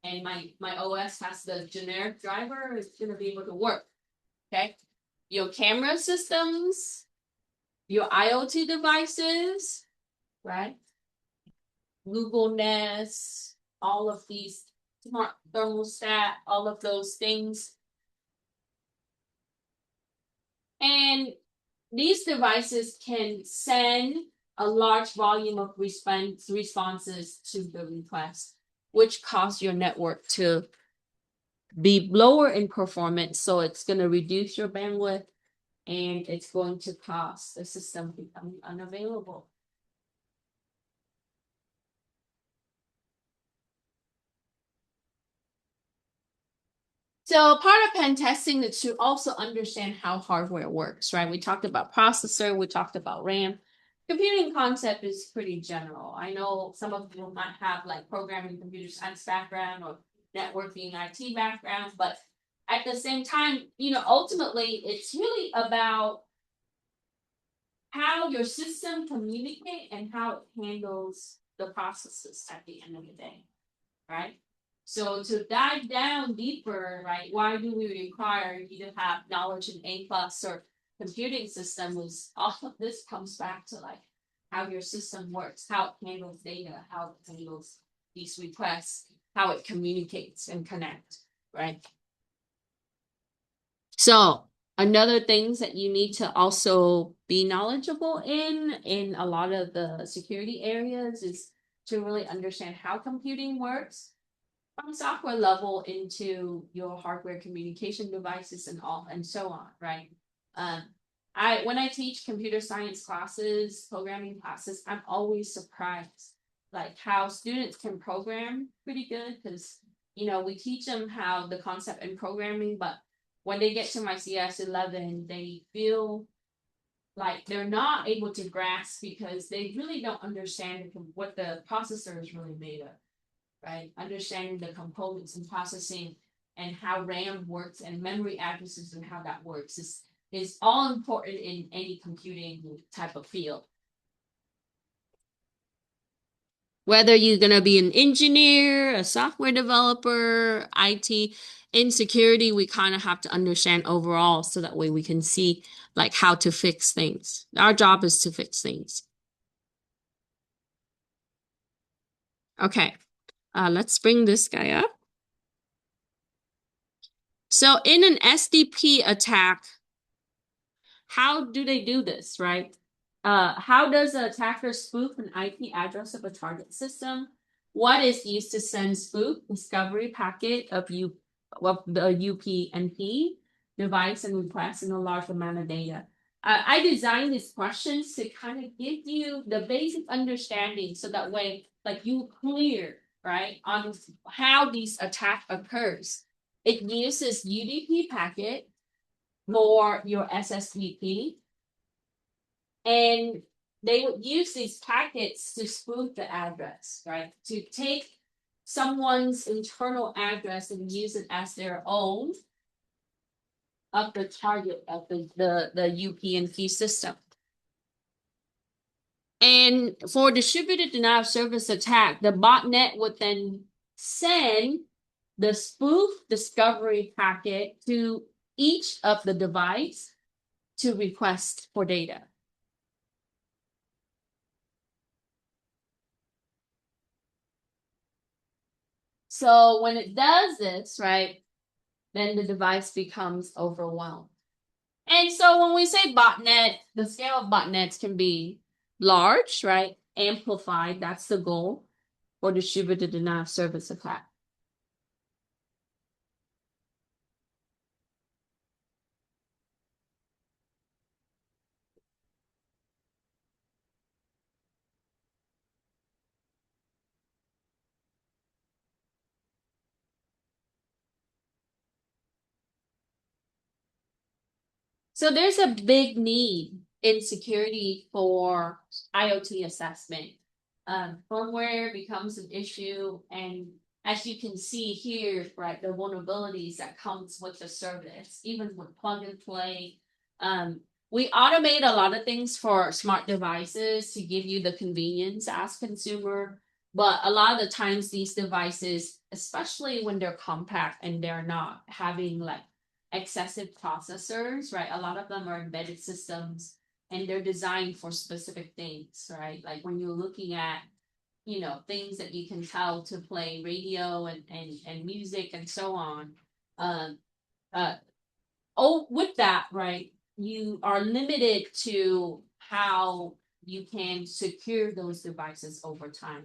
and my OS has the generic driver, it's gonna be able to work. Okay. Your camera systems, your IoT devices, right? Google Nest, all of these smart thermostat, all of those things. And these devices can send a large volume of responses to the request, which cause your network to be lower in performance. So it's going to reduce your bandwidth and it's going to cause the system becoming unavailable. So part of pen testing is to also understand how hardware works, right? We talked about processor, we talked about RAM. Computing concept is pretty general. I know some of you might have like programming computer science background or networking IT background, but at the same time, ultimately it's really about how your system communicate and how it handles the processes at the end of the day, right? So to dive down deeper, right, why do we require you to have knowledge in A plus or computing system? Was all of this comes back to like how your system works, how it handles data, how it handles these requests, how it communicates and connects, right? So another things that you need to also be knowledgeable in a lot of the security areas is to really understand how computing works from software level into your hardware communication devices and all and so on, right? Um, when I teach computer science classes, programming classes, I'm always surprised like how students can program pretty good because we teach them how the concept in programming, but when they get to my CIS-11, they feel like they're not able to grasp because they really don't understand what the processor is really made of, right? Understanding the components and processing and how RAM works and memory addresses and how that works is all important in any computing type of field. Whether you're going to be an engineer, a software developer, IT, in security, we kind of have to understand overall so that way we can see like how to fix things. Our job is to fix things. Okay, let's bring this guy up. So in an SDP attack, how do they do this, right? How does an attacker spoof an IP address of a target system? What is used to send spoof discovery packet of the UPnP device and request in a large amount of data? I designed these questions to kind of give you the basic understanding so that way, like you clear, right, on how these attack occurs. It uses UDP packet for your SSVP. And they would use these packets to spoof the address, right? To take someone's internal address and use it as their own of the target of the UPnP system. And for distributed denial of service attack, the botnet would then send the spoof discovery packet to each of the device to request for data. So when it does this, right, then the device becomes overwhelmed. And so when we say botnet, the scale of botnets can be large, right? Amplified, that's the goal, or distributed denial of service attack. So there's a big need in security for IoT assessment. Firmware becomes an issue, and as you can see here, right, the vulnerabilities that comes with the service, even with plug and play. We automate a lot of things for smart devices to give you the convenience as consumer, but a lot of the times these devices, especially when they're compact and they're not having like excessive processors, right? A lot of them are embedded systems and they're designed for specific things, right? Like when you're looking at, things that you can tell to play radio and music and so on. Um, with that, right, you are limited to how you can secure those devices over time.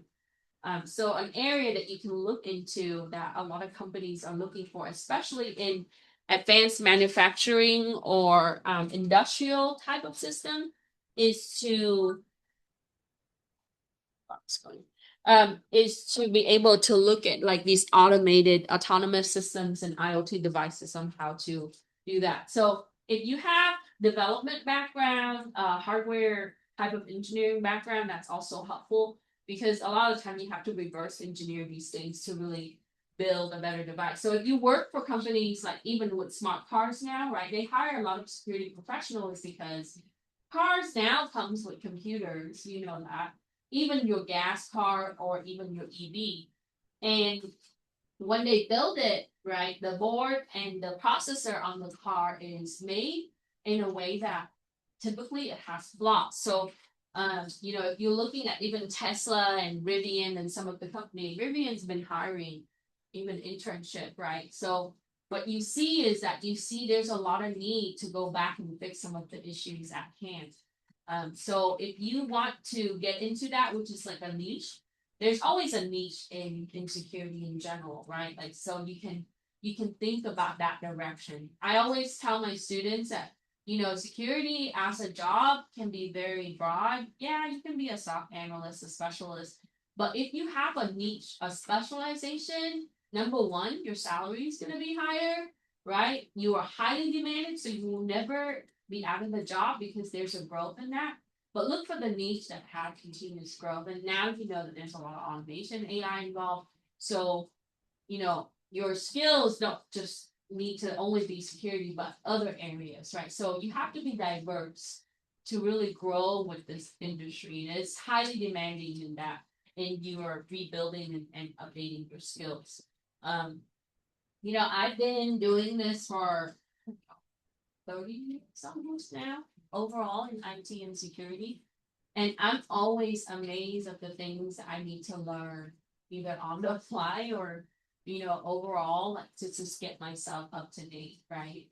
So an area that you can look into that a lot of companies are looking for, especially in advanced manufacturing or industrial type of system, is to is to be able to look at like these automated autonomous systems and IoT devices on how to do that. So if you have development background, hardware type of engineering background, that's also helpful because a lot of the time you have to reverse engineer these things to really build a better device. So if you work for companies like even with smart cars now, right, they hire a lot of security professionals because cars now comes with computers, you know that, even your gas car or even your EV. And when they build it, right, the board and the processor on the car is made in a way that typically it has flaws. So, if you're looking at even Tesla and Rivian and some of the company, Rivian's been hiring even internship, right? So what you see is that you see there's a lot of need to go back and fix some of the issues at hand. So if you want to get into that, which is like a niche, there's always a niche in security in general, right? Like so you can think about that direction. I always tell my students that security as a job can be very broad. Yeah, you can be a SOC analyst, a specialist, but if you have a niche, a specialization, number one, your salary is going to be higher, right? You are highly demanded, so you will never be out of the job because there's a growth in that. But look for the niche that have continuous growth. And now you know that there's a lot of automation, AI involved. So, your skills don't just need to only be security, but other areas, right? So you have to be diverse to really grow with this industry. And it's highly demanding in that, and you are rebuilding and updating your skills. Um, I've been doing this for 30 years almost now, overall in IT and security. And I'm always amazed at the things that I need to learn, either on the fly or, overall, like to just get myself up to date, right?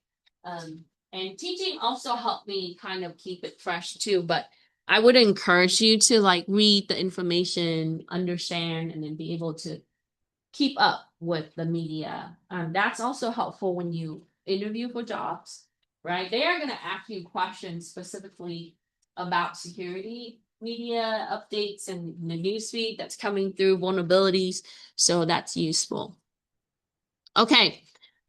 And teaching also helped me kind of keep it fresh too. But I would encourage you to like read the information, understand, and then be able to keep up with the media. That's also helpful when you interview for jobs, right? They are going to ask you questions specifically about security media updates and the newsfeed that's coming through vulnerabilities. So that's useful. Okay.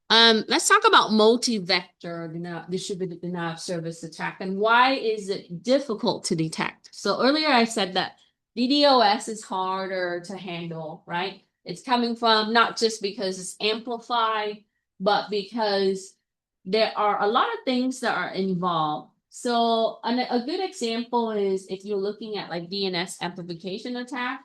Let's talk about multi-vector distributed denial of service attack and why is it difficult to detect? So earlier I said that DDoS is harder to handle, right? It's coming from not just because it's amplified, but because there are a lot of things that are involved. So a good example is if you're looking at like DNS amplification attack,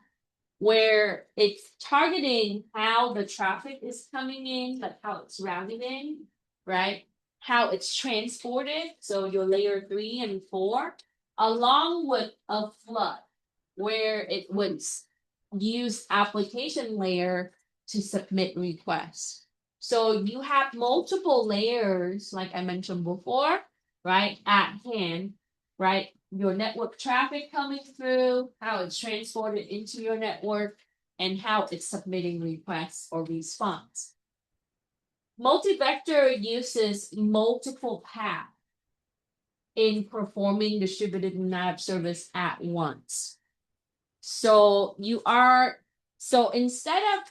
where it's targeting how the traffic is coming in, like how it's routed in, right? How it's transported, so your layer 3 and 4, along with a flood, where it would use application layer to submit requests. So you have multiple layers, like I mentioned before, right, at hand, right? Your network traffic coming through, how it's transported into your network, and how it's submitting requests or response. Multi-vector uses multiple paths in performing distributed denial of service at once. So instead of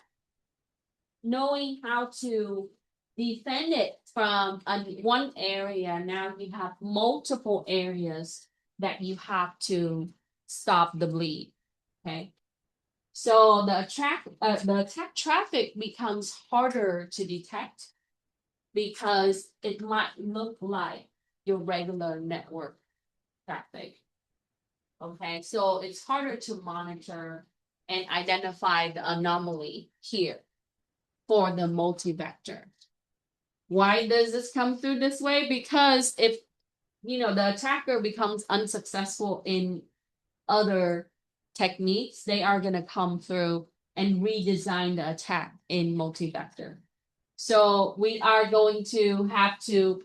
knowing how to defend it from one area, now you have multiple areas that you have to stop the bleed. Okay. So the attack traffic becomes harder to detect because it might look like your regular network traffic. Okay, so it's harder to monitor and identify the anomaly here for the multi-vector. Why does this come through this way? Because if the attacker becomes unsuccessful in other techniques, they are going to come through and redesign the attack in multi-vector. So we are going to have to,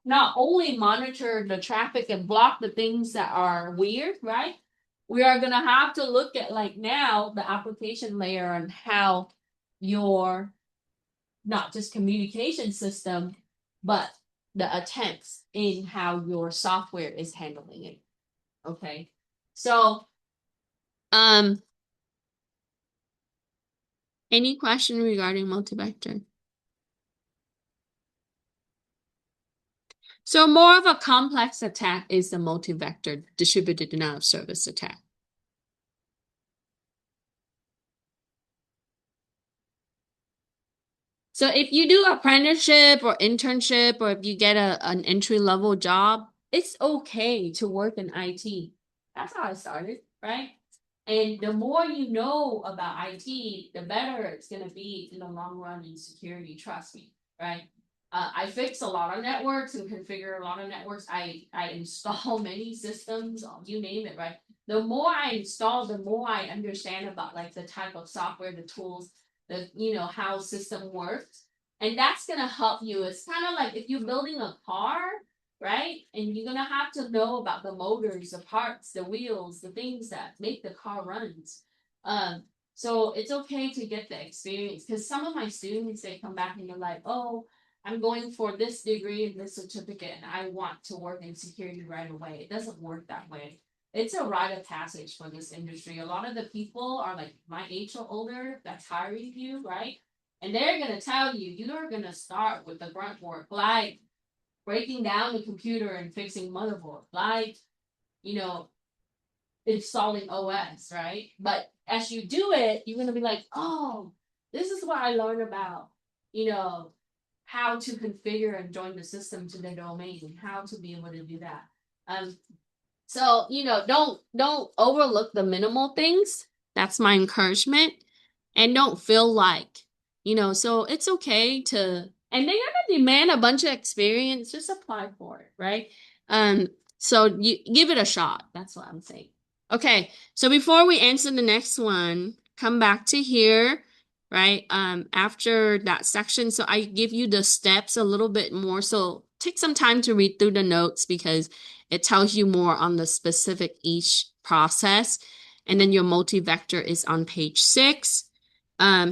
not only monitor the traffic and block the things that are weird, right? We are going to have to look at like now the application layer and how your not just communication system, but the attempts in how your software is handling it. Okay. So, Any question regarding multi-vector? So more of a complex attack is the multi-vector distributed denial of service attack. So if you do apprenticeship or internship, or if you get an entry-level job, it's okay to work in IT. That's how I started, right? And the more you know about IT, the better it's going to be in the long run in security, trust me, right? I fix a lot of networks and configure a lot of networks. I install many systems, you name it, right? The more I install, the more I understand about like the type of software, the tools, how system works. And that's gonna help you. It's kind of like if you're building a car, right? And you're gonna have to know about the motors, the parts, the wheels, the things that make the car runs. So it's okay to get the experience, because some of my students, they come back and they're like, oh, I'm going for this degree and this certificate and I want to work in security right away. It doesn't work that way. It's a rite of passage for this industry. A lot of the people are like my age or older that's hiring you, right? And they're gonna tell you, you're gonna start with the grunt work, like breaking down the computer and fixing motherboard, like, you know, installing OS, right? But as you do it, you're gonna be like, oh, this is what I learned about, you know, how to configure and join the system to the domain, how to be able to do that. So, don't overlook the minimal things. That's my encouragement. And don't feel like, so it's okay to, and they're gonna demand a bunch of experience, just apply for it, right? Um, so you give it a shot. That's what I'm saying. Okay, so before we answer the next one, come back to here, right? After that section, so I give you the steps a little bit more. So take some time to read through the notes, because it tells you more on the specific each process. And then your multi-vector is on page 6.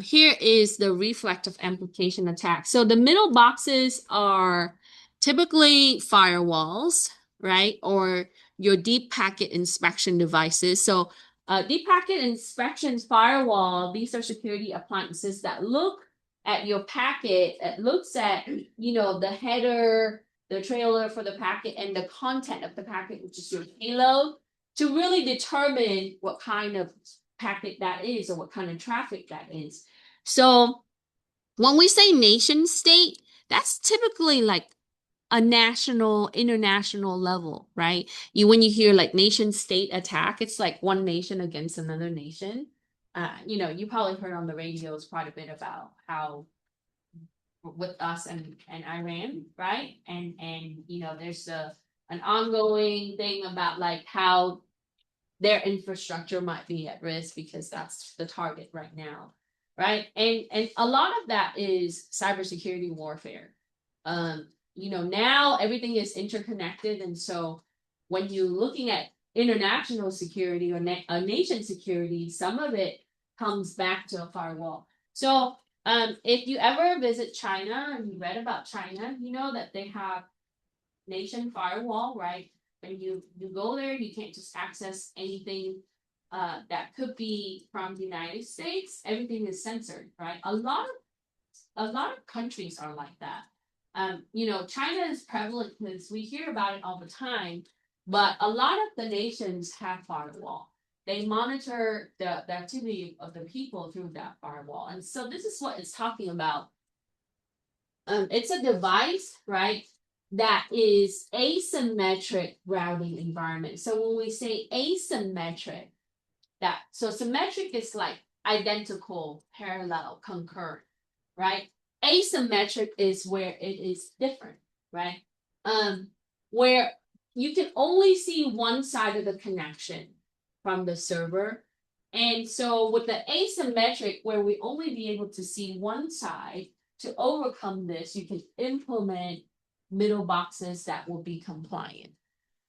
Here is the reflective amplification attack. So the middle boxes are typically firewalls, right? Or your deep packet inspection devices. So deep packet inspection firewall, these are security appliances that look at your packet, it looks at, the header, the trailer for the packet, and the content of the packet, which is your payload, to really determine what kind of packet that is or what kind of traffic that is. So when we say nation state, that's typically like a national, international level, right? When you hear like nation state attack, it's like one nation against another nation. You probably heard on the radios quite a bit about how with us and Iran, right? And there's an ongoing thing about like how their infrastructure might be at risk, because that's the target right now, right? And a lot of that is cybersecurity warfare. Now everything is interconnected, and so when you're looking at international security or a nation security, some of it comes back to a firewall. So if you ever visit China and you read about China, you know that they have nation firewall, right? When you go there, you can't just access anything that could be from the United States. Everything is censored, right? A lot of countries are like that. China is prevalent because we hear about it all the time, but a lot of the nations have firewall. They monitor the activity of the people through that firewall. And so this is what it's talking about. It's a device, right, that is asymmetric routing environment. So when we say asymmetric, so symmetric is like identical, parallel, concurrent, right? Asymmetric is where it is different, right? Where you can only see one side of the connection from the server. And so with the asymmetric, where we only be able to see one side, to overcome this, you can implement middle boxes that will be compliant.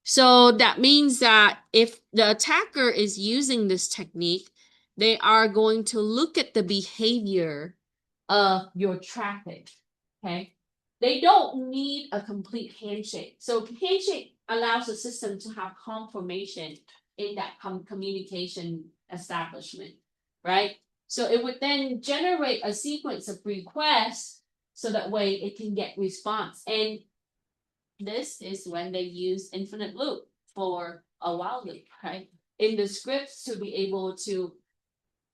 So that means that if the attacker is using this technique, they are going to look at the behavior of your traffic, okay? They don't need a complete handshake. So handshake allows the system to have confirmation in that communication establishment, right? So it would then generate a sequence of requests so that way it can get response. And this is when they use infinite loop for a while loop, right? In the scripts to be able to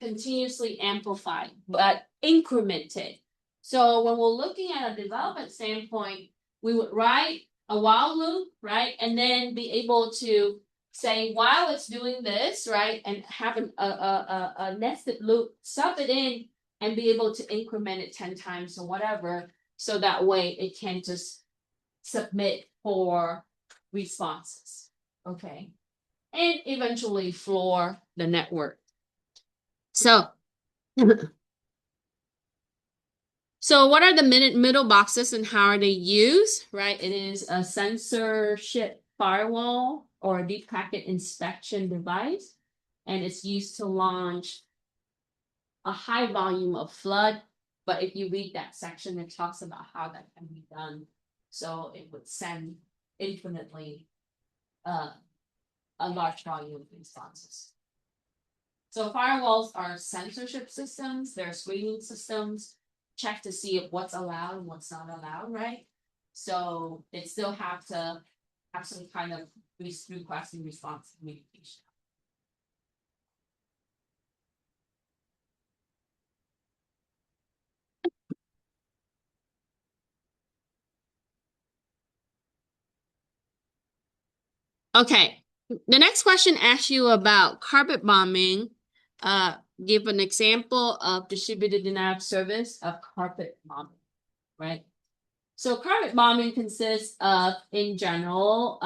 continuously amplify, but incremented. So when we're looking at a development standpoint, we would write a while loop, right? And then be able to say, while it's doing this, right? And have a nested loop, sub it in and be able to increment it 10 times or whatever. So that way it can just submit for responses, okay? And eventually floor the network. So So what are the middle boxes and how are they used, right? It is a censorship firewall or a deep packet inspection device, and it's used to launch a high volume of flood. But if you read that section, it talks about how that can be done. So it would send infinitely a large volume of responses. So firewalls are censorship systems, they're screening systems, check to see if what's allowed and what's not allowed, right? So they still have to have some kind of request and response communication. Okay, the next question asks you about carpet bombing. Give an example of distributed denial of service of carpet bombing, right? So carpet bombing consists of, in general,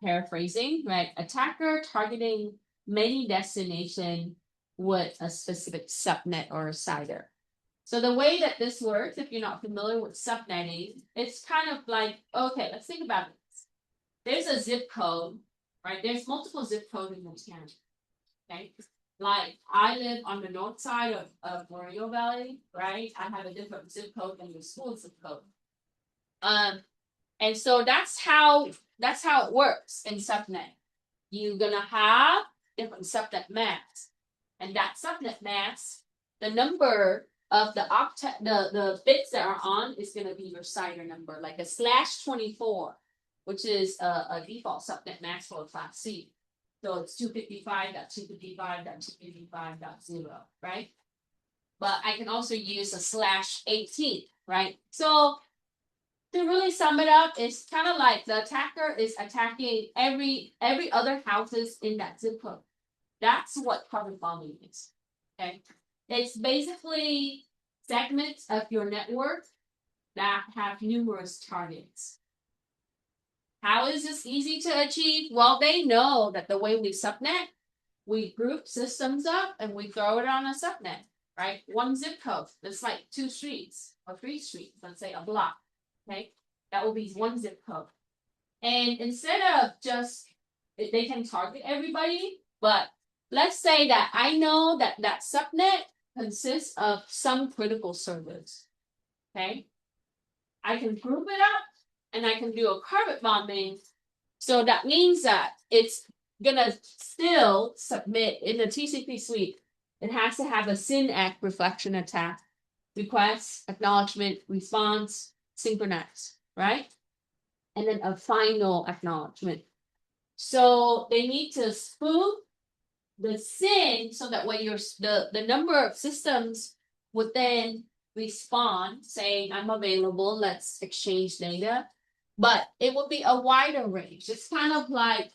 paraphrasing, right? Attacker targeting many destinations with a specific subnet or a CIDR. So the way that this works, if you're not familiar with subnetting, it's kind of like, okay, let's think about this. There's a zip code, right? There's multiple zip codes in the county, okay? Like I live on the north side of Moreno Valley, right? I have a different zip code than your school zip code. And so that's how it works in subnet. You're gonna have different subnet masks, and that subnet mask, the number of the octet, the bits that are on is gonna be your CIDR number, like a /24, which is a default subnet mask for class C. So it's 255.255.255.0, right? But I can also use a /18, right? So to really sum it up, it's kind of like the attacker is attacking every other houses in that zip code. That's what carpet bombing is. Okay, it's basically segments of your network that have numerous targets. How is this easy to achieve? Well, they know that the way we subnet, we group systems up and we throw it on a subnet, right? One zip code. That's like 2 streets or 3 streets. Let's say a block. Okay, that will be one zip code. And instead of just, they can target everybody, but let's say that I know that that subnet consists of some critical servers. Okay, I can group it up and I can do a carpet bombing. So that means that it's gonna still submit in the TCP suite. It has to have a SYN-ACK reflection attack, request, acknowledgement, response, synchronize, right? And then a final acknowledgement. So they need to spoof the SYN so that way the number of systems would then respond saying, I'm available, let's exchange data. But it would be a wider range. It's kind of like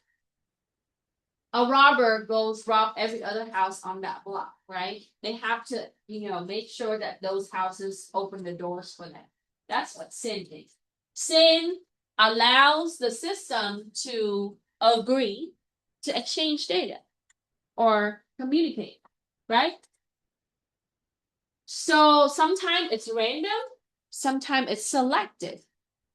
a robber goes rob every other house on that block, right? They have to, make sure that those houses open the doors for them. That's what SYN is. SYN allows the system to agree to exchange data or communicate, right? So sometimes it's random, sometimes it's selected,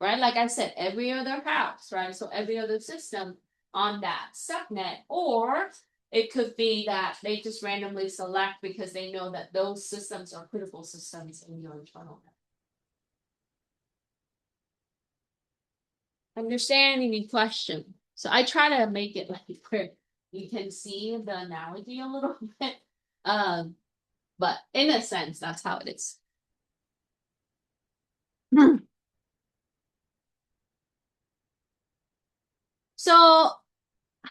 right? Like I said, every other house, right? So every other system on that subnet, or it could be that they just randomly select because they know that those systems are critical systems in your internal network. Understand any question? So I try to make it like where you can see the analogy a little bit. But in a sense, that's how it is. So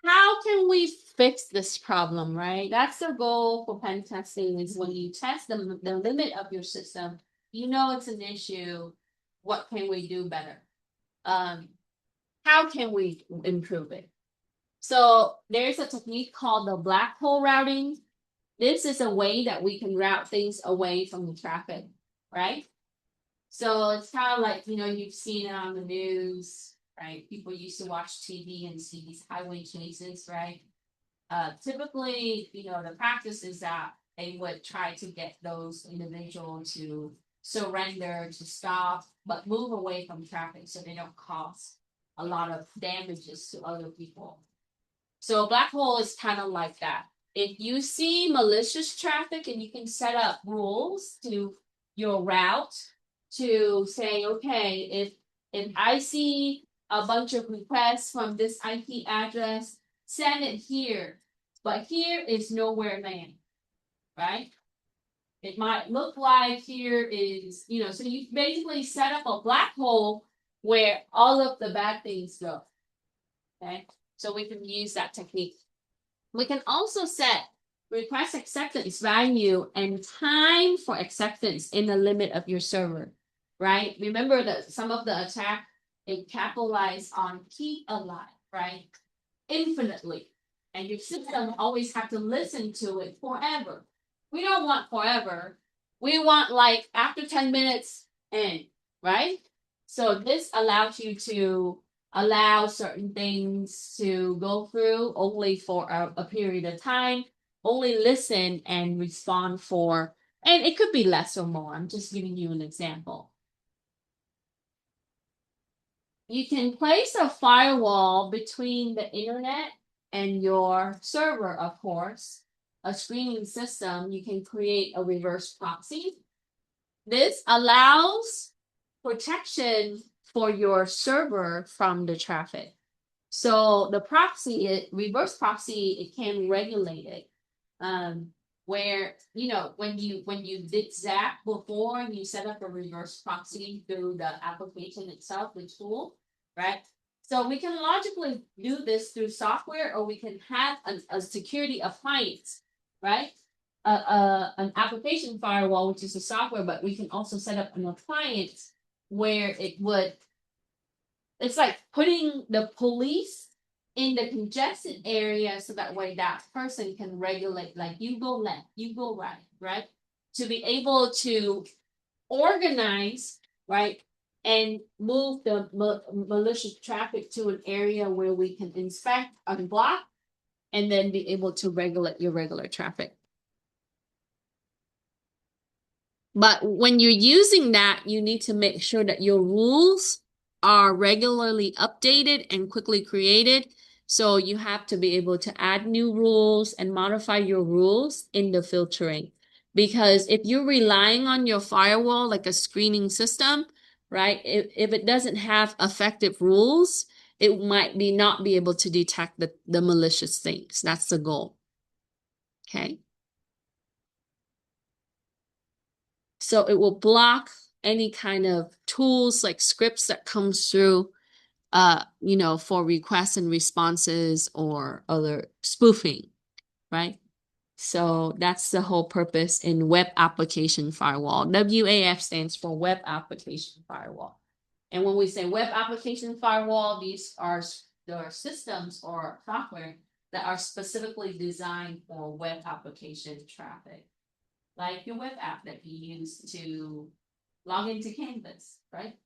how can we fix this problem, right? That's the goal for pen testing is when you test the limit of your system, you know it's an issue. What can we do better? How can we improve it? So there's a technique called the black hole routing. This is a way that we can route things away from the traffic, right? So it's kind of like, you've seen it on the news, right? People used to watch TV and see these highway chases, right? Typically, the practice is that they would try to get those individuals to surrender, to stop, but move away from traffic so they don't cause a lot of damages to other people. So a black hole is kind of like that. If you see malicious traffic and you can set up rules to your route to say, okay, if I see a bunch of requests from this IP address, send it here. But here is nowhere land, right? It might look like here is, so you basically set up a black hole where all of the bad things go. Okay, so we can use that technique. We can also set request acceptance value and time for acceptance in the limit of your server, right? Remember that some of the attack, it capitalized on keep alive, right? Infinitely. And your system always have to listen to it forever. We don't want forever. We want like after 10 minutes end, right? So this allows you to allow certain things to go through only for a period of time, only listen and respond for, and it could be less or more. I'm just giving you an example. You can place a firewall between the internet and your server, of course. A screening system, you can create a reverse proxy. This allows protection for your server from the traffic. So the proxy, reverse proxy, it can regulate it. Where when you did Zap before and you set up a reverse proxy through the application itself, the tool, right? So we can logically do this through software, or we can have a security appliance, right? An application firewall, which is a software, but we can also set up an appliance where it's like putting the police in the congested area so that way that person can regulate, like you go left, you go right, right? To be able to organize, right? And move the malicious traffic to an area where we can inspect, unblock, and then be able to regulate your regular traffic. But when you're using that, you need to make sure that your rules are regularly updated and quickly created. So you have to be able to add new rules and modify your rules in the filtering. Because if you're relying on your firewall like a screening system, right? If it doesn't have effective rules, it might not be able to detect the malicious things. That's the goal. Okay. So it will block any kind of tools like scripts that comes through, for requests and responses or other spoofing, right? So that's the whole purpose in web application firewall. WAF stands for web application firewall. And when we say web application firewall, these are the systems or software that are specifically designed for web application traffic, like your web app that you use to log into Canvas, right?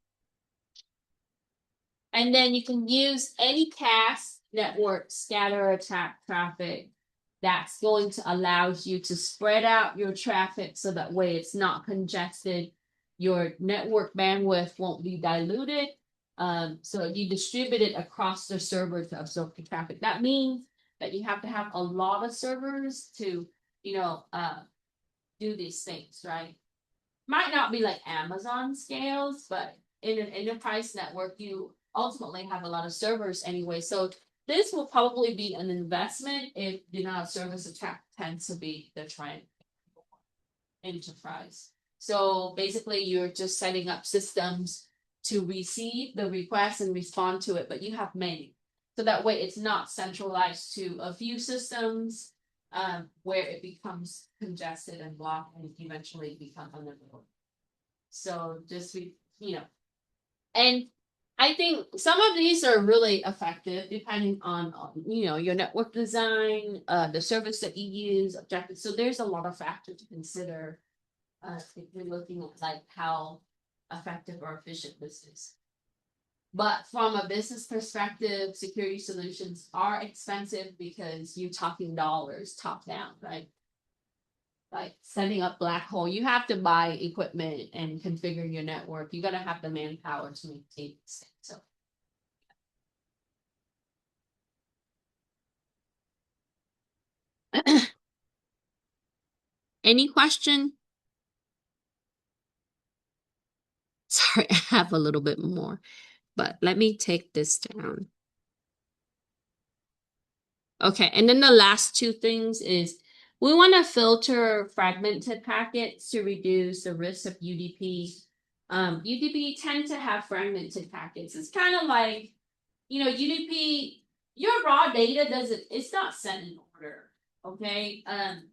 And then you can use any cast network scatter attack traffic that's going to allow you to spread out your traffic so that way it's not congested. Your network bandwidth won't be diluted. So you distribute it across the server to absorb the traffic. That means that you have to have a lot of servers to, do these things, right? Might not be like Amazon scales, but in an enterprise network, you ultimately have a lot of servers anyway. So this will probably be an investment if service attack tends to be the trend. enterprise. So basically, you're just setting up systems to receive the request and respond to it, but you have many. So that way it's not centralized to a few systems where it becomes congested and blocked and eventually become unavailable. So just and I think some of these are really effective depending on your network design, the service that you use, objectives. So there's a lot of factors to consider if you're looking at like how effective or efficient this is. But from a business perspective, security solutions are expensive because you're talking dollars top down, right? Like setting up black hole, you have to buy equipment and configure your network. You got to have the manpower to maintain this thing. So any question? Sorry, I have a little bit more, but let me take this down. Okay, and then the last two things is we want to filter fragmented packets to reduce the risk of UDP. UDP tend to have fragmented packets. It's kind of like, UDP, your raw data it's not sent in order. Okay.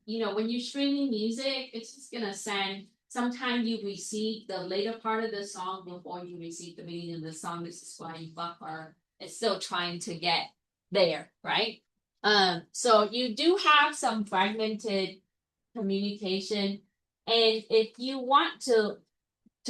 When you're streaming music, it's just gonna send. Sometimes you receive the later part of the song before you receive the beginning of the song. This is why you buffer. It's still trying to get there, right? So you do have some fragmented communication, and if you want to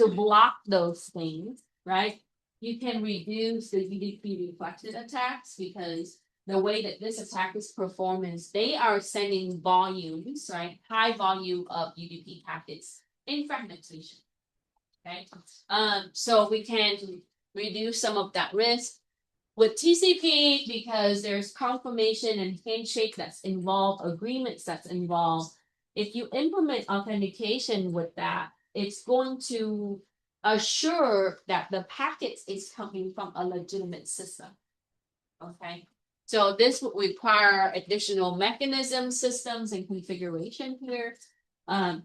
block those things, right, you can reduce the UDP reflected attacks because the way that this attack is performed is they are sending volumes, right, high volume of UDP packets in fragmentation. Okay, so we can reduce some of that risk. With TCP, because there's confirmation and handshake that's involved, agreements that's involved, if you implement authentication with that, it's going to assure that the packets is coming from a legitimate system. Okay. So this would require additional mechanism systems and configuration here. And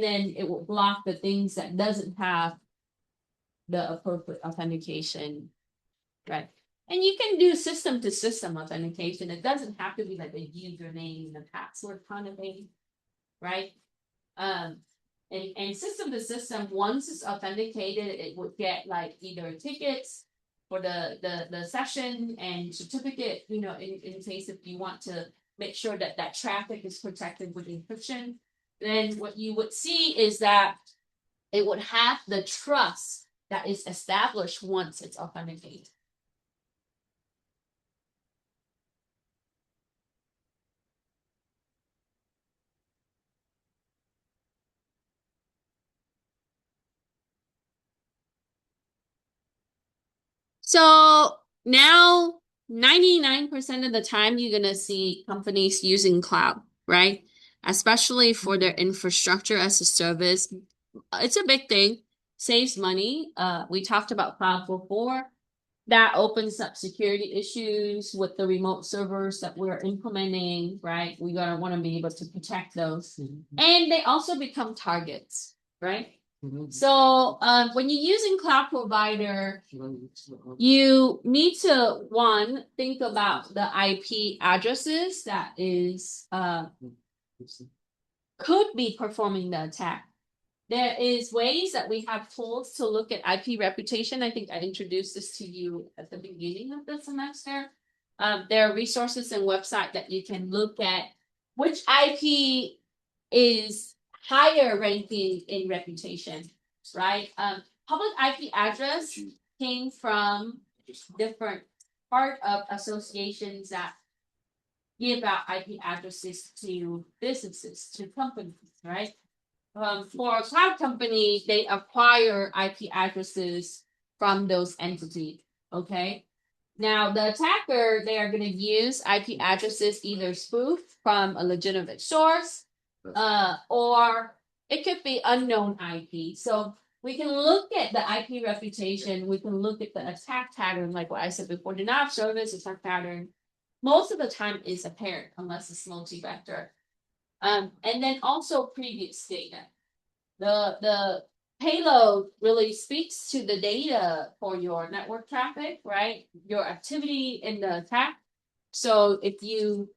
then it will block the things that doesn't have the appropriate authentication. Right. And you can do system to system authentication. It doesn't have to be like a username and a password kind of thing. Right. And system to system, once it's authenticated, it would get like either tickets for the session and certificate, in case if you want to make sure that that traffic is protected with encryption. Then what you would see is that it would have the trust that is established once it's authenticated. So now 99% of the time you're gonna see companies using cloud, right? Especially for their infrastructure as a service. It's a big thing, saves money. We talked about cloud before. That opens up security issues with the remote servers that we're implementing, right? We gotta want to be able to protect those. And they also become targets, right? So when you're using cloud provider, you need to think about the IP addresses that is could be performing the attack. There is ways that we have tools to look at IP reputation. I think I introduced this to you at the beginning of the semester. There are resources and websites that you can look at which IP is higher ranking in reputation, right? Public IP address came from different part of associations that give out IP addresses to businesses, to companies, right? For a cloud company, they acquire IP addresses from those entities, okay? Now, the attacker, they are going to use IP addresses either spoofed from a legitimate source, or it could be unknown IP. So we can look at the IP reputation. We can look at the attack pattern, like what I said before. Denial of service attack pattern, most of the time is apparent unless it's multi-vector. And then also previous data. The payload really speaks to the data for your network traffic, right? Your activity in the attack. So if you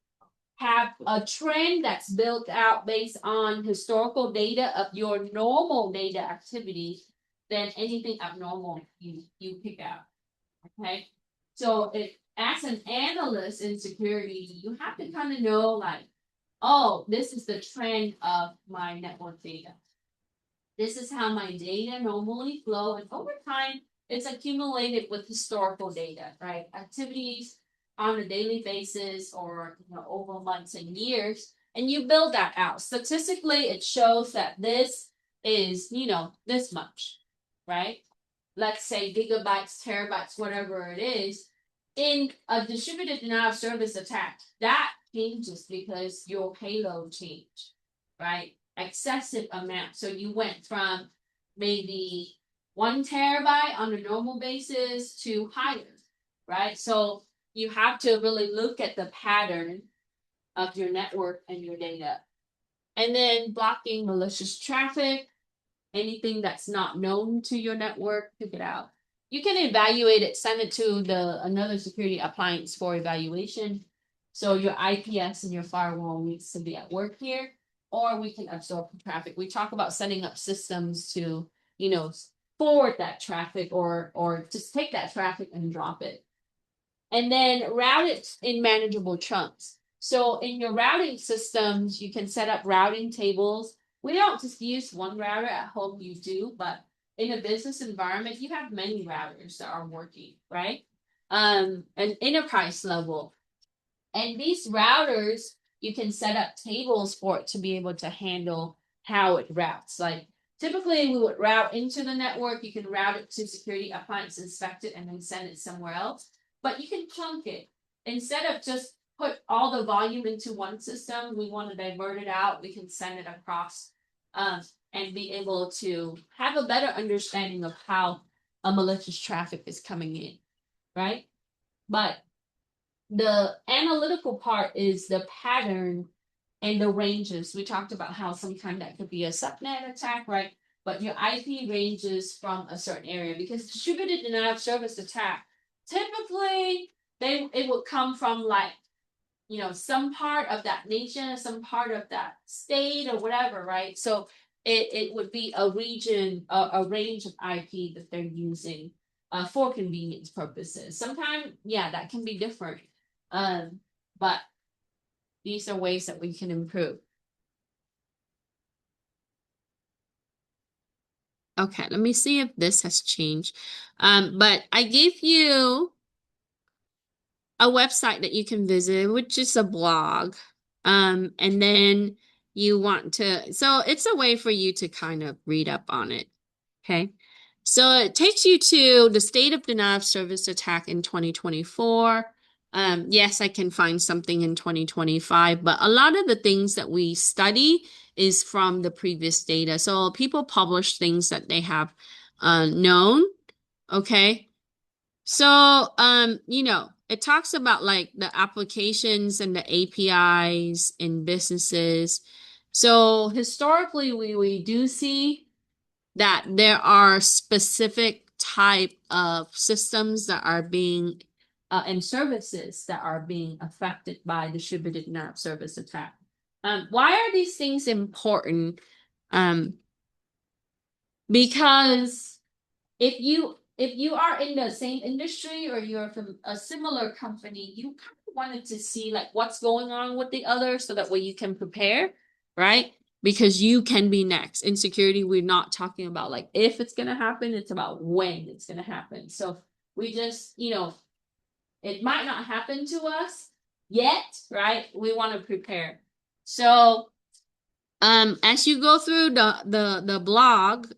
have a trend that's built out based on historical data of your normal data activity, then anything abnormal you pick out. Okay. So it as an analyst in security, you have to kind of know like, oh, this is the trend of my network data. This is how my data normally flow, and over time, it's accumulated with historical data, right? Activities on a daily basis or over months and years, and you build that out. Statistically, it shows that this is, this much, right? Let's say gigabytes, terabytes, whatever it is, in a distributed denial of service attack, that changes because your payload changed, right? Excessive amount. So you went from maybe 1 terabyte on a normal basis to higher, right? So you have to really look at the pattern of your network and your data. And then blocking malicious traffic, anything that's not known to your network, pick it out. You can evaluate it, send it to another security appliance for evaluation. So your IPS and your firewall needs to be at work here, or we can absorb the traffic. We talk about setting up systems to, forward that traffic or just take that traffic and drop it. And then route it in manageable chunks. So in your routing systems, you can set up routing tables. We don't just use one router at home, you do, but in a business environment, you have many routers that are working, right? An enterprise level. And these routers, you can set up tables for it to be able to handle how it routes. Like typically we would route into the network, you can route it to security appliance, inspect it, and then send it somewhere else. But you can chunk it. Instead of just put all the volume into one system, we want to divert it out, we can send it across and be able to have a better understanding of how a malicious traffic is coming in, right? But the analytical part is the pattern and the ranges. We talked about how sometimes that could be a subnet attack, right? But your IP ranges from a certain area because distributed denial of service attack, typically it would come from like, some part of that nation, some part of that state or whatever, right? So it would be a region, a range of IP that they're using for convenience purposes. Sometimes, yeah, that can be different. But these are ways that we can improve. Okay, let me see if this has changed. But I gave you a website that you can visit, which is a blog. And then you want to, so it's a way for you to kind of read up on it. Okay. So it takes you to the state of denial of service attack in 2024. Yes, I can find something in 2025, but a lot of the things that we study is from the previous data. So people publish things that they have known. Okay. So, it talks about like the applications and the APIs in businesses. So historically, we do see that there are specific type of systems that are being and services that are being affected by distributed denial of service attack. Why are these things important? Because if you are in the same industry or you're from a similar company, you kind of wanted to see like what's going on with the other so that way you can prepare, right? Because you can be next. In security, we're not talking about like if it's gonna happen, it's about when it's gonna happen. So we just, it might not happen to us yet, right? We want to prepare. So as you go through the blog,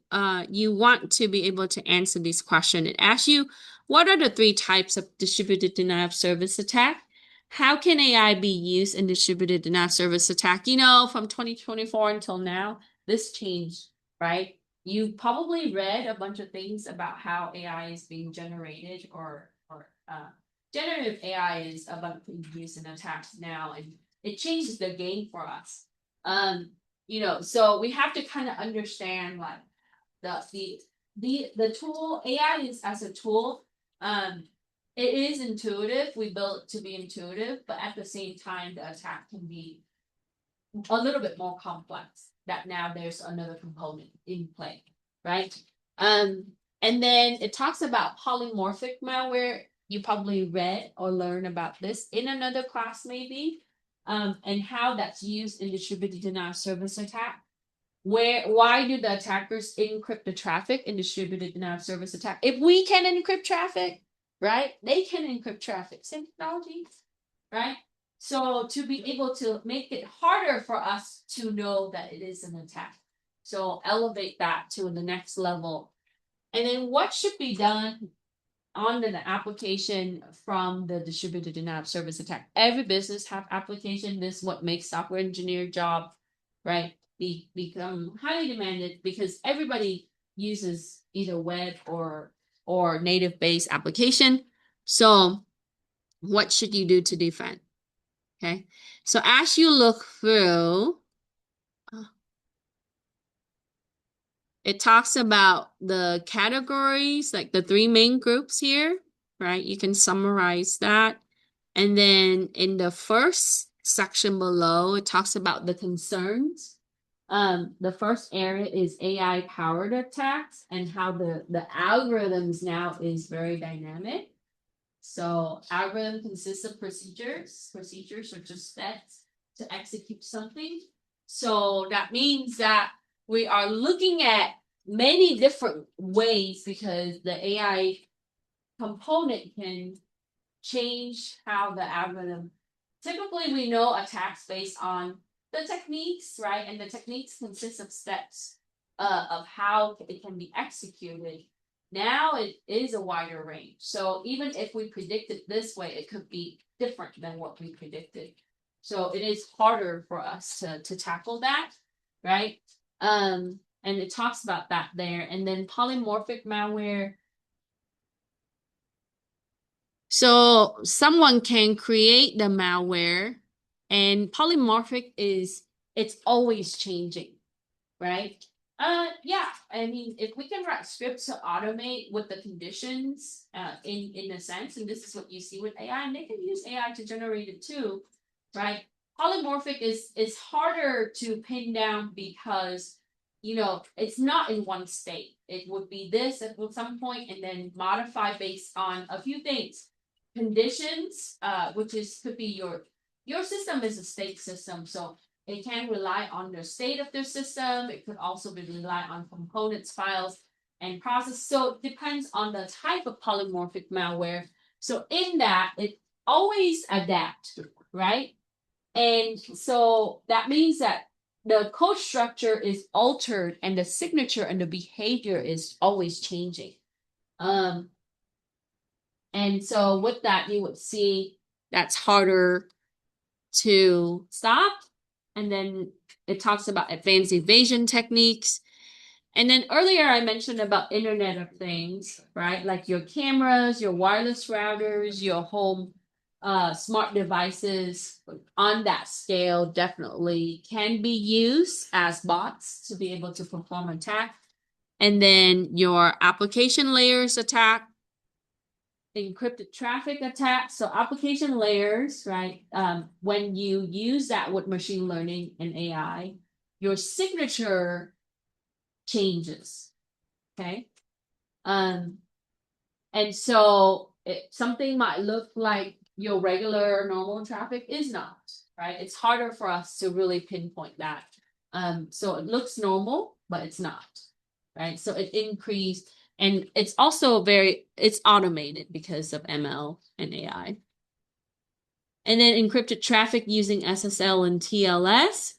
you want to be able to answer this question. It asks you, what are the 3 types of distributed denial of service attack? How can AI be used in distributed denial of service attack? From 2024 until now, this changed, right? You probably read a bunch of things about how AI is being generated or generative AI is about to be used in attacks now, and it changes the game for us. Um, so we have to kind of understand like the tool AI is as a tool. Um, it is intuitive. We built it to be intuitive, but at the same time, the attack can be a little bit more complex. That now there's another component in play, right? Um, and then it talks about polymorphic malware. You probably read or learned about this in another class, maybe, and how that's used in distributed denial of service attack. Why do the attackers encrypt the traffic in distributed denial of service attack? If we can encrypt traffic, right? They can encrypt traffic. Same technology, right? So to be able to make it harder for us to know that it is an attack. So elevate that to the next level. And then what should be done on the application from the distributed denial of service attack? Every business have application. This is what makes software engineer job, right? Become highly demanded because everybody uses either web or native based application. So what should you do to defend? Okay. So as you look through, it talks about the categories, like the three main groups here, right? You can summarize that. And then in the first section below, it talks about the concerns. The first area is AI powered attacks and how the algorithms now is very dynamic. So algorithm consists of procedures are just steps to execute something. So that means that we are looking at many different ways because the AI component can change how the algorithm. Typically, we know attacks based on the techniques, right? And the techniques consist of steps of how it can be executed. Now it is a wider range. So even if we predict it this way, it could be different than what we predicted. So it is harder for us to tackle that, right? And it talks about that there. And then polymorphic malware. So someone can create the malware, and polymorphic is it's always changing, right? Yeah. I mean, if we can write scripts to automate with the conditions, in a sense, and this is what you see with AI, and they can use AI to generate it too, right? Polymorphic is harder to pin down because it's not in one state. It would be this at some point and then modify based on a few things. Conditions, which is could be your system is a state system, so it can rely on the state of their system. It could also be rely on components, files, and process. So it depends on the type of polymorphic malware. So in that, it always adapt, right? And so that means that the code structure is altered and the signature and the behavior is always changing. And so with that, you would see that's harder to stop. And then it talks about advanced evasion techniques. And then earlier I mentioned about Internet of Things, right? Like your cameras, your wireless routers, your home smart devices on that scale definitely can be used as bots to be able to perform attack. And then your application layers attack, encrypted traffic attack. So application layers, right? When you use that with machine learning and AI, your signature changes. Okay. And so something might look like your regular normal traffic is not, right? It's harder for us to really pinpoint that. So it looks normal, but it's not, right? So it increased, and it's also it's automated because of ML and AI. And then encrypted traffic using SSL and TLS.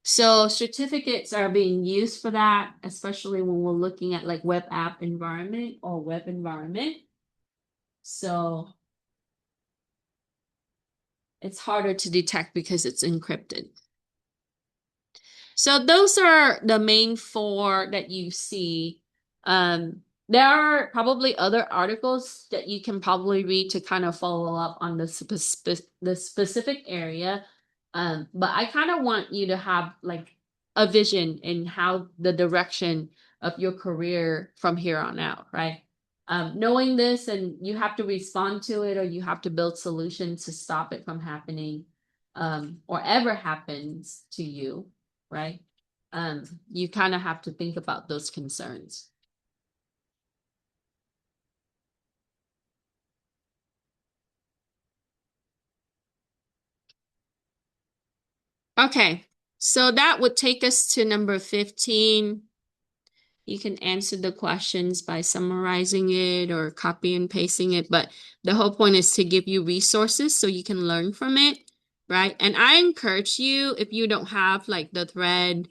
So certificates are being used for that, especially when we're looking at like web app environment or web environment. So it's harder to detect because it's encrypted. So those are the main four that you see. There are probably other articles that you can probably read to kind of follow up on the specific area. But I kind of want you to have like a vision in how the direction of your career from here on out, right? Knowing this, and you have to respond to it, or you have to build solutions to stop it from happening, or ever happens to you, right? You kind of have to think about those concerns. Okay, so that would take us to number 15. You can answer the questions by summarizing it or copy and pasting it, but the whole point is to give you resources so you can learn from it, right? And I encourage you, if you don't have like the thread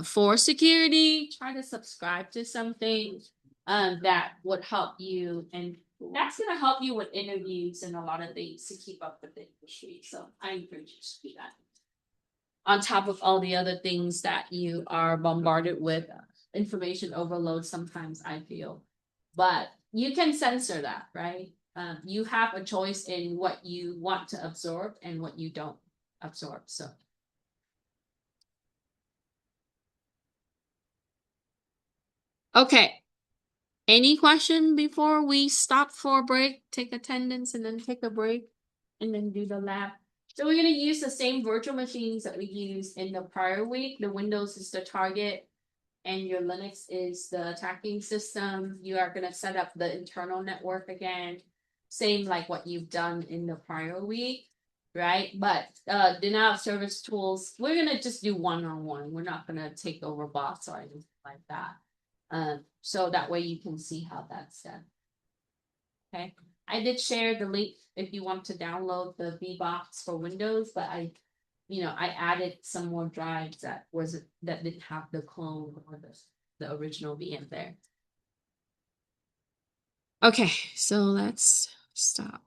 for security, try to subscribe to something that would help you, and that's going to help you with interviews and a lot of things to keep up with the industry. So I encourage you to do that on top of all the other things that you are bombarded with. Information overload sometimes, I feel, but you can censor that, right? You have a choice in what you want to absorb and what you don't absorb. So okay, any question before we stop for a break, take attendance, and then take a break, and then do the lab? So we're going to use the same virtual machines that we used in the prior week. The Windows is the target, and your Linux is the attacking system. You are going to set up the internal network again, same like what you've done in the prior week, right? But denial of service tools, we're going to just do one-on-one. We're not going to take over bots or anything like that. So that way you can see how that's done. Okay. I did share the link if you want to download the VBox for Windows, but I added some more drives that didn't have the clone or the original VM there. Okay, so let's stop.